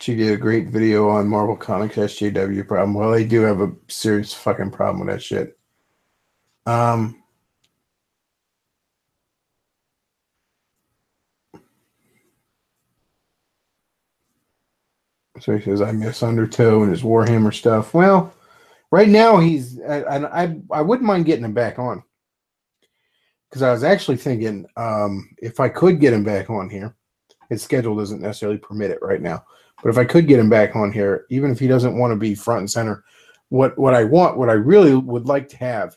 She did a great video on Marvel Comics SJW problem. Well, they do have a serious fucking problem with that shit. So he says, I miss Undertow and his Warhammer stuff. Well, right now I wouldn't mind getting him back on. Because I was actually thinking, if I could get him back on here, his schedule doesn't necessarily permit it right now. But if I could get him back on here, even if he doesn't want to be front and center, what I really would like to have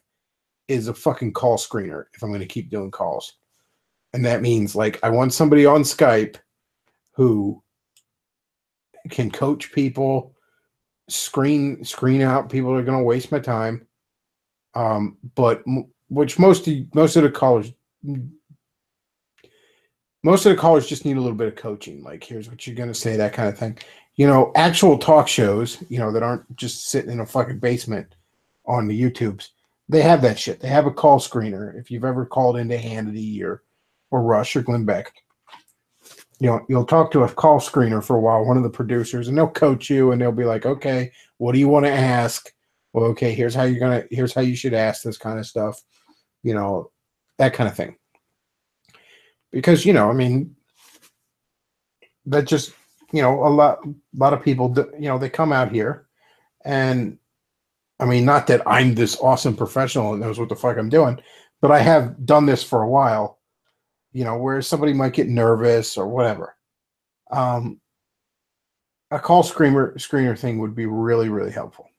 is a fucking call screener if I'm going to keep doing calls. And that means, like, I want somebody on Skype who can coach people, screen out people that are going to waste my time. But which most of the callers just need a little bit of coaching. Like, here's what you're going to say, that kind of thing. Actual talk shows, that aren't just sitting in a fucking basement on the YouTubes. They have that shit. They have a call screener. If you've ever called into Hannity or Rush or Glenn Beck, you'll talk to a call screener for a while, one of the producers, and they'll coach you and they'll be like, okay, what do you want to ask? Well, okay, here's how you should ask this kind of stuff, that kind of thing. Because, I mean, that just, a lot of people, they come out here and I mean, not that I'm this awesome professional and knows what the fuck I'm doing, but I have done this for a while, where somebody might get nervous or whatever. A call screener thing would be really, really helpful.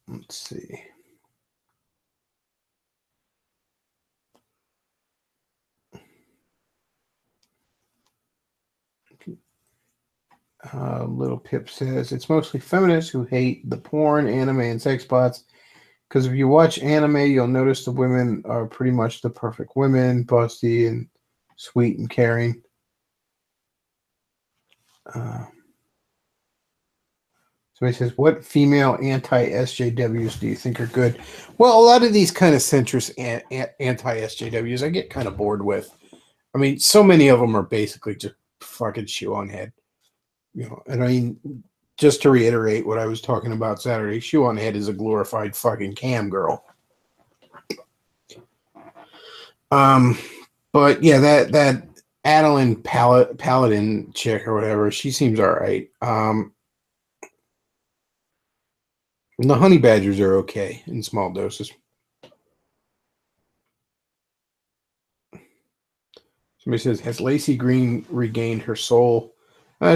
Let's see. Little Pip says it's mostly feminists who hate the porn, anime, and sex bots. Because if you watch anime, you'll notice the women are pretty much the perfect women, busty and sweet and caring. Somebody says, what female anti-SJWs do you think are good? Well, a lot of these kind of centrist anti-SJWs I get kind of bored with. I mean, so many of them are basically just fucking shoe on head. And I mean, just to reiterate what I was talking about Saturday, shoe on head is a glorified fucking cam girl. But yeah, that Adeline Paladin chick or whatever, she seems all right. The honey badgers are okay in small doses. Somebody says, has Lacey Green regained her soul?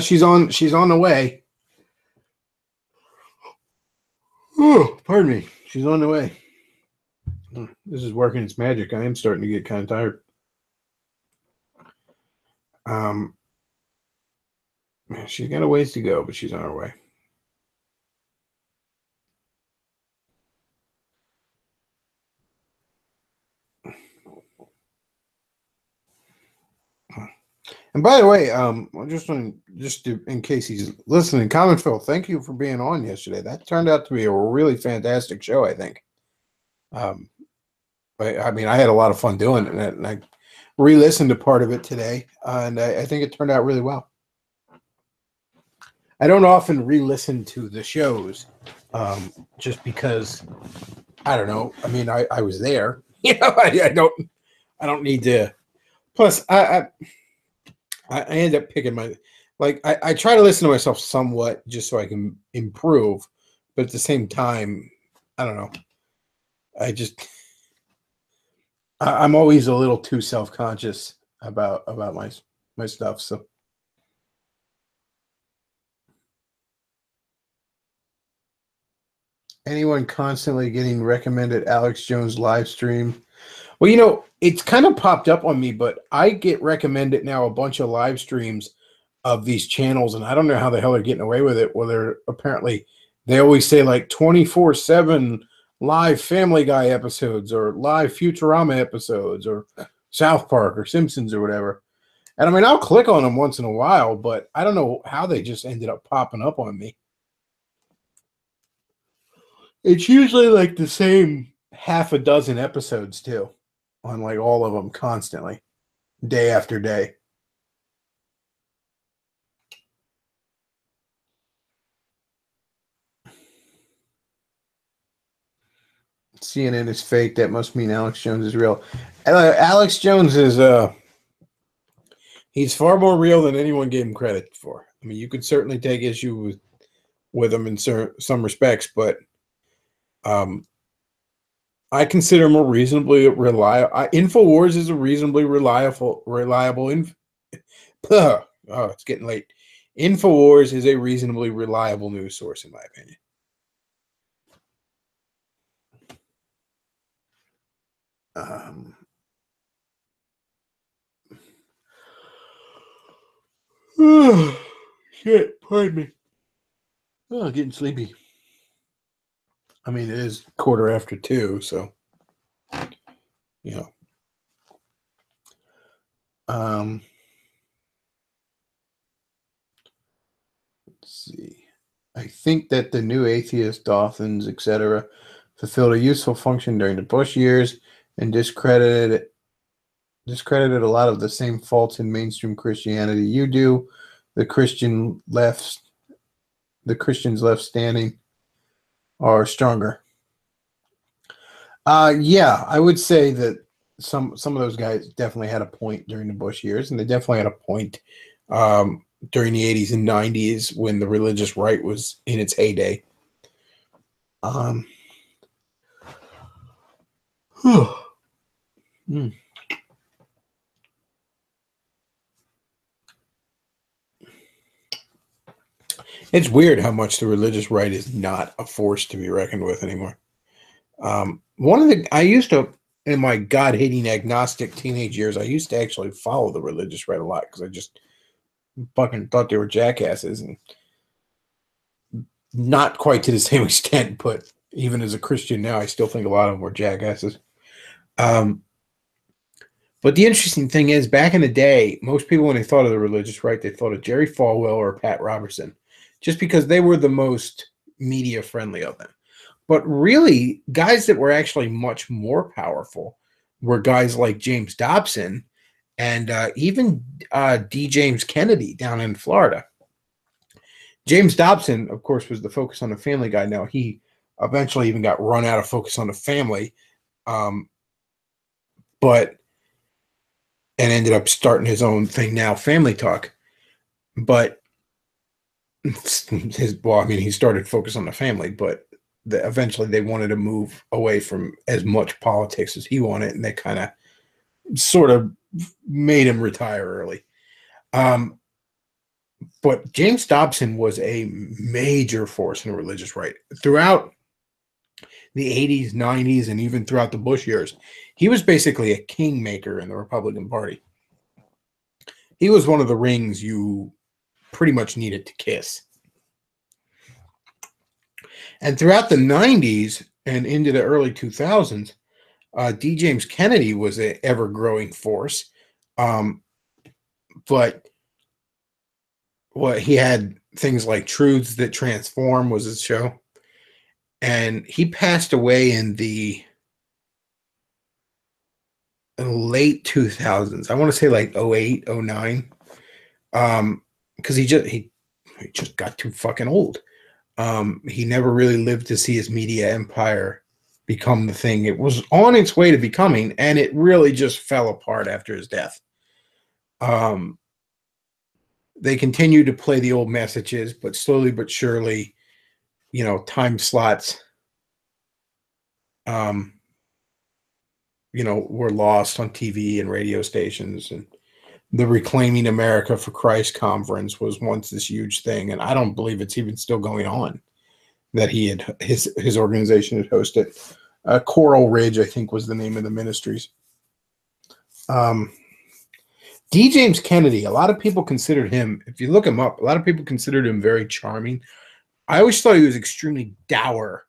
She's on the way. Oh, pardon me. She's on the way. This is working its magic. I am starting to get kind of tired. She's got a ways to go, but she's on her way. And by the way, in case he's listening, Common Phil, thank you for being on yesterday. That turned out to be a really fantastic show, I think. I mean, I had a lot of fun doing it, and I re-listened to part of it today, and I think it turned out really well. I don't often re-listen to the shows, just because I don't know. I mean, I was there, I don't need to. Plus, I end up picking I try to listen to myself somewhat just so I can improve, but at the same time, I don't know. I'm always a little too self-conscious about my stuff. So anyone constantly getting recommended Alex Jones live stream? Well, it's kind of popped up on me, but I get recommended now a bunch of live streams of these channels, and I don't know how the hell they're getting away with it. Well, they always say like 24/7 live Family Guy episodes or live Futurama episodes or South Park or Simpsons or whatever. And I mean, I'll click on them once in a while, but I don't know how they just ended up popping up on me. It's usually like the same half a dozen episodes too, on like all of them constantly, day after day. CNN is fake. That must mean Alex Jones is real. Alex Jones is he's far more real than anyone gave him credit for. I mean, you could certainly take issue with him in some respects, but I consider him a reasonably reliable. Infowars is a reasonably reliable. Oh, it's getting late. Infowars is a reasonably reliable news source, in my opinion. Oh, shit, pardon me. Oh, getting sleepy. I mean, it is 2:15, so you know. see. I think that the new atheist Dothans, etc., fulfilled a useful function during the Bush years and discredited a lot of the same faults in mainstream Christianity you do. The the Christians left standing are stronger. Yeah, I would say that some of those guys definitely had a point during the Bush years, and they definitely had a point during the 80s and 90s when the religious right was in its heyday. Um, hmm. It's weird how much the religious right is not a force to be reckoned with anymore. One of the I used to in my God-hating agnostic teenage years, I used to actually follow the religious right a lot because I just fucking thought they were jackasses, and not quite to the same extent, but even as a Christian now, I still think a lot of them were jackasses. Um, but the interesting thing is, back in the day, most people, when they thought of the religious right, they thought of Jerry Falwell or Pat Robertson, just because they were the most media friendly of them. But really, guys that were actually much more powerful were guys like James Dobson and even D. James Kennedy down in Florida. James Dobson, of course, was the Focus on the Family guy. Now, he eventually even got run out of Focus on the Family, um, but and ended up starting his own thing now, Family Talk. But he started Focus on the Family, but eventually they wanted to move away from as much politics as he wanted, and they kind of sort of made him retire early. But James Dobson was a major force in the religious right throughout the 80s, 90s, and even throughout the Bush years. He was basically a kingmaker in the Republican Party. He was one of the rings you pretty much needed to kiss. And throughout the 90s and into the early 2000s, D. James Kennedy was an ever-growing force. But he had things like Truths That Transform was his show. And he passed away in the late 2000s. I want to say like 08, 09. Because he just got too fucking old. He never really lived to see his media empire become the thing it was on its way to becoming, and it really just fell apart after his death. They continued to play the old messages, but slowly but surely, time slots, were lost on TV and radio stations. And the Reclaiming America for Christ conference was once this huge thing, and I don't believe it's even still going on. That he had his organization had hosted. Coral Ridge, I think, was the name of the ministries. D. James Kennedy, a lot of people considered him, if you look him up, a lot of people considered him very charming. I always thought he was extremely dour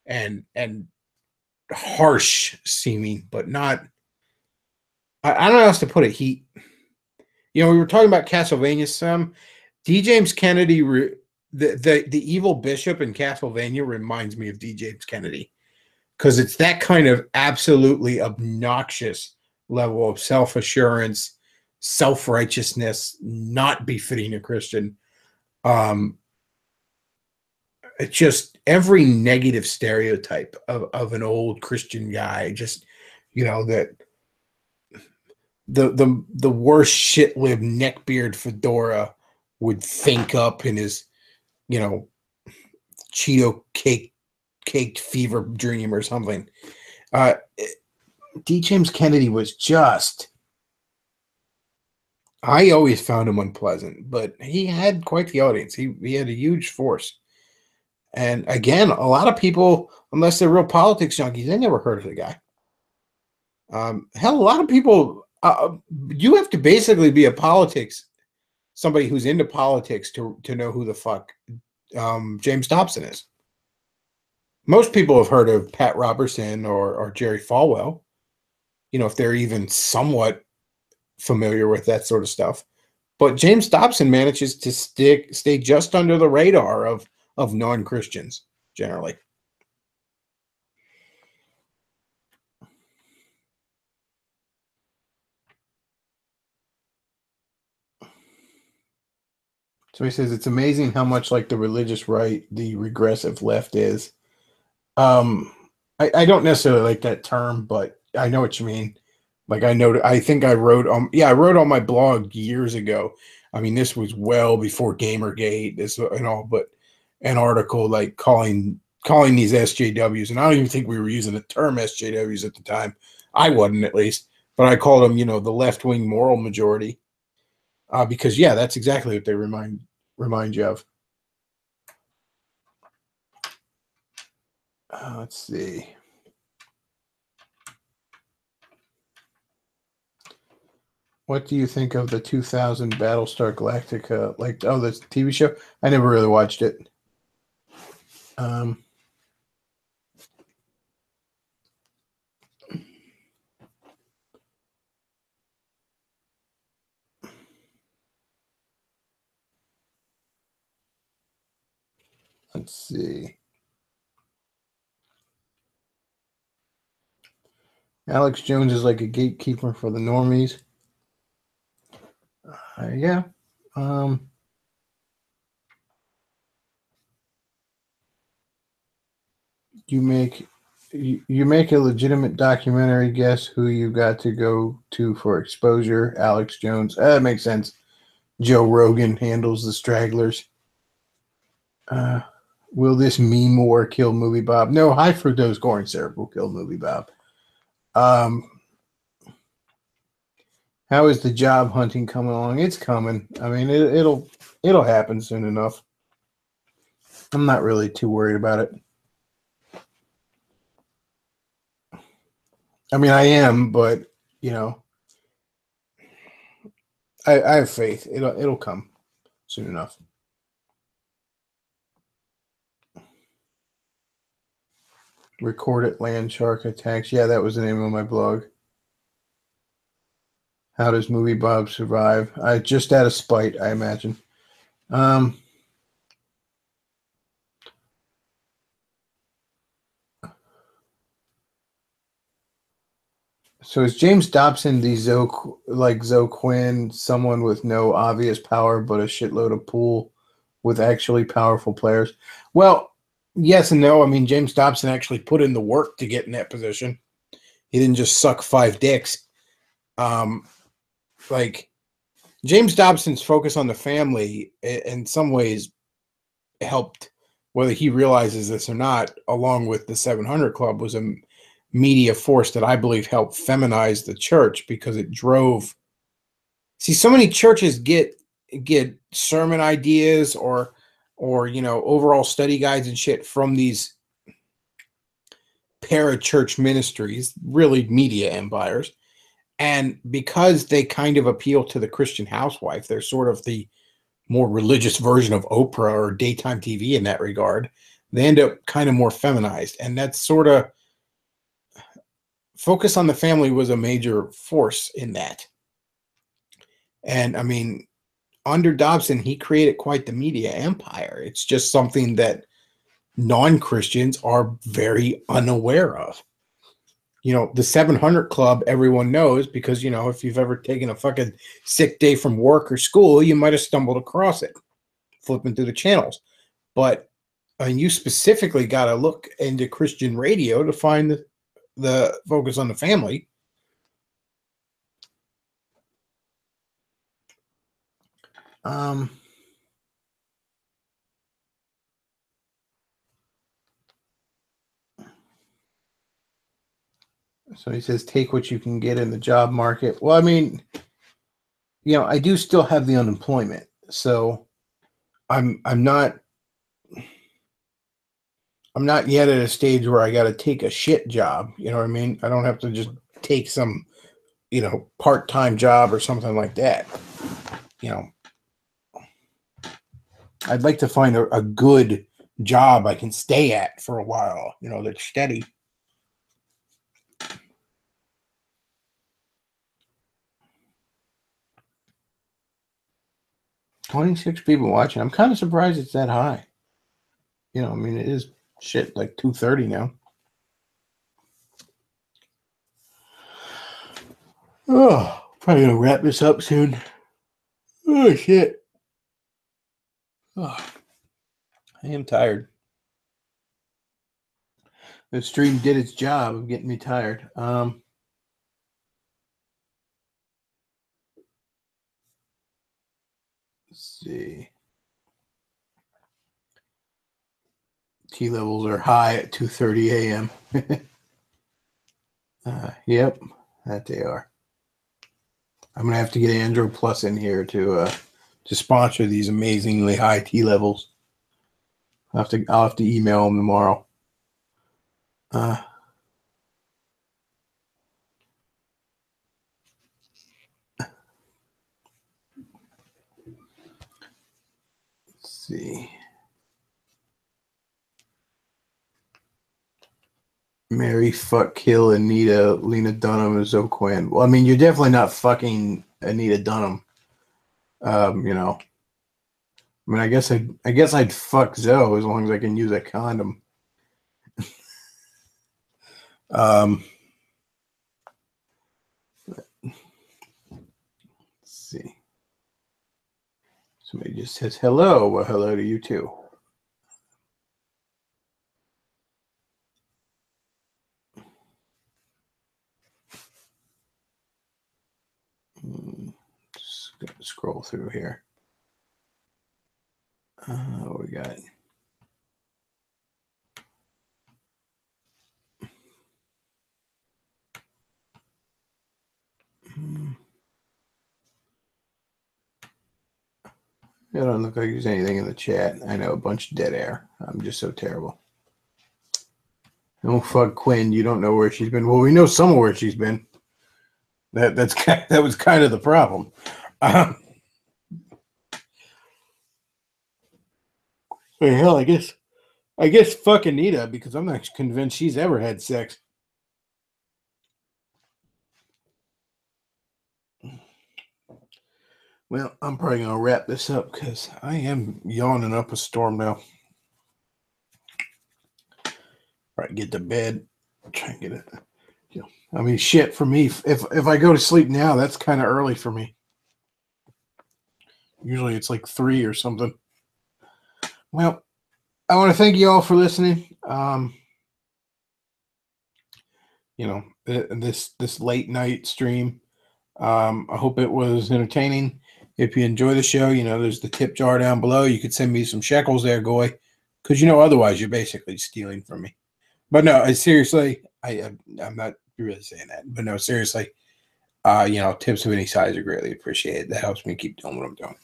and harsh seeming, but not, I don't know how else to put it. We were talking about Castlevania some. D. James Kennedy, the evil bishop in Castlevania reminds me of D. James Kennedy, because it's that kind of absolutely obnoxious level of self-assurance, self-righteousness, not befitting a Christian. It's just every negative stereotype of an old Christian guy, just, that the worst shit-lived neckbeard fedora would think up in his, Cheeto caked fever dream or something. D. James Kennedy was just, I always found him unpleasant, but he had quite the audience. He had a huge force. And again, a lot of people, unless they're real politics junkies, they never heard of the guy. Hell, a lot of people, you have to basically be somebody who's into politics to know who the fuck James Dobson is. Most people have heard of Pat Robertson or Jerry Falwell, if they're even somewhat familiar with that sort of stuff. But James Dobson manages to stay just under the radar of non-Christians generally. So he says it's amazing how much like the religious right the regressive left is. Um, I don't necessarily like that term, but I know what you mean. Like I think I wrote I wrote on my blog years ago. I mean, this was well before Gamergate, this and all, but an article like calling these SJWs, and I don't even think we were using the term SJWs at the time. I wasn't, at least, but I called them, the left wing moral majority, because yeah, that's exactly what they remind you of. Let's see. What do you think of the 2000 Battlestar Galactica? Like, oh, this TV show? I never really watched it. Let's see. Alex Jones is like a gatekeeper for the normies. Yeah. You make a legitimate documentary. Guess who you got to go to for exposure? Alex Jones. That makes sense. Joe Rogan handles the stragglers. Will this meme war kill Movie Bob? No, high fructose corn syrup will kill Movie Bob. How is the job hunting coming along? It's coming. I mean, it'll happen soon enough. I'm not really too worried about it. I mean, I am, but I have faith. It'll come soon enough. Record it, land shark attacks. Yeah, that was the name of my blog. How does Movie Bob survive? Just out of spite, I imagine. So is James Dobson the Zoe Quinn, someone with no obvious power but a shitload of pool with actually powerful players? Well, yes and no. I mean, James Dobson actually put in the work to get in that position. He didn't just suck 5 dicks. Like James Dobson's focus on the family in some ways helped, whether he realizes this or not, along with the 700 Club, was a media force that I believe helped feminize the church, because it drove. See, so many churches get sermon ideas or overall study guides and shit from these para-church ministries, really media empires. And because they kind of appeal to the Christian housewife, they're sort of the more religious version of Oprah or daytime TV in that regard. They end up kind of more feminized. And that's sort of focus on the family was a major force in that. And I mean, under Dobson, he created quite the media empire. It's just something that non-Christians are very unaware of. The 700 Club, everyone knows, because, if you've ever taken a fucking sick day from work or school, you might have stumbled across it, flipping through the channels. But you specifically got to look into Christian radio to find the focus on the family. So he says, take what you can get in the job market. Well, I mean, I do still have the unemployment, so I'm not yet at a stage where I got to take a shit job. You know what I mean? I don't have to just take some, part-time job or something like that. I'd like to find a good job I can stay at for a while, that's steady. 26 people watching. I'm kind of surprised it's that high. You know, I mean, it is shit like 2:30 now. Oh, probably gonna wrap this up soon. Oh shit. Oh, I am tired. The stream did its job of getting me tired. Let's see. T levels are high at 2:30 a.m. Yep, that they are. I'm gonna have to get Android Plus in here to sponsor these amazingly high T levels. I'll have to email them tomorrow. Let's see. Mary, fuck, kill Anita, Lena Dunham, and Zoe Quinn. Well, I mean, you're definitely not fucking Anita Dunham. You know. I mean, I guess I'd fuck Zoe as long as I can use a condom. Let's see. Somebody just says hello. Well, hello to you too. Just gonna scroll through here. What we got? It don't look like there's anything in the chat. I know, a bunch of dead air. I'm just so terrible. Oh, fuck Quinn. You don't know where she's been. Well, we know some of where she's been. That was kind of the problem. Hell, I guess fuck Anita, because I'm not convinced she's ever had sex. Well, I'm probably gonna wrap this up because I am yawning up a storm now. Right, get to bed. Try and get it. You know, I mean, shit. For me, if I go to sleep now, that's kind of early for me. Usually, it's like 3 or something. Well, I want to thank you all for listening. You know, this late night stream. I hope it was entertaining. If you enjoy the show, you know, there's the tip jar down below. You could send me some shekels there, Goy, because you know otherwise you're basically stealing from me. But no, seriously, I'm not really saying that. But no, seriously, you know, tips of any size are greatly appreciated. That helps me keep doing what I'm doing.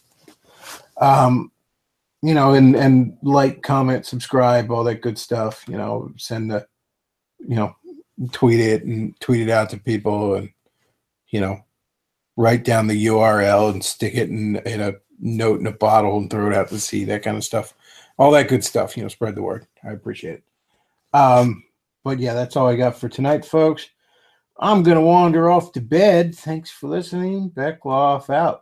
You know, and like, comment, subscribe, all that good stuff. You know, send the, you know, tweet it out to people, and you know, write down the URL and stick it in a note in a bottle and throw it out to sea, that kind of stuff. All that good stuff, you know, spread the word. I appreciate it. But yeah, that's all I got for tonight, folks. I'm going to wander off to bed. Thanks for listening. Bechtloff out.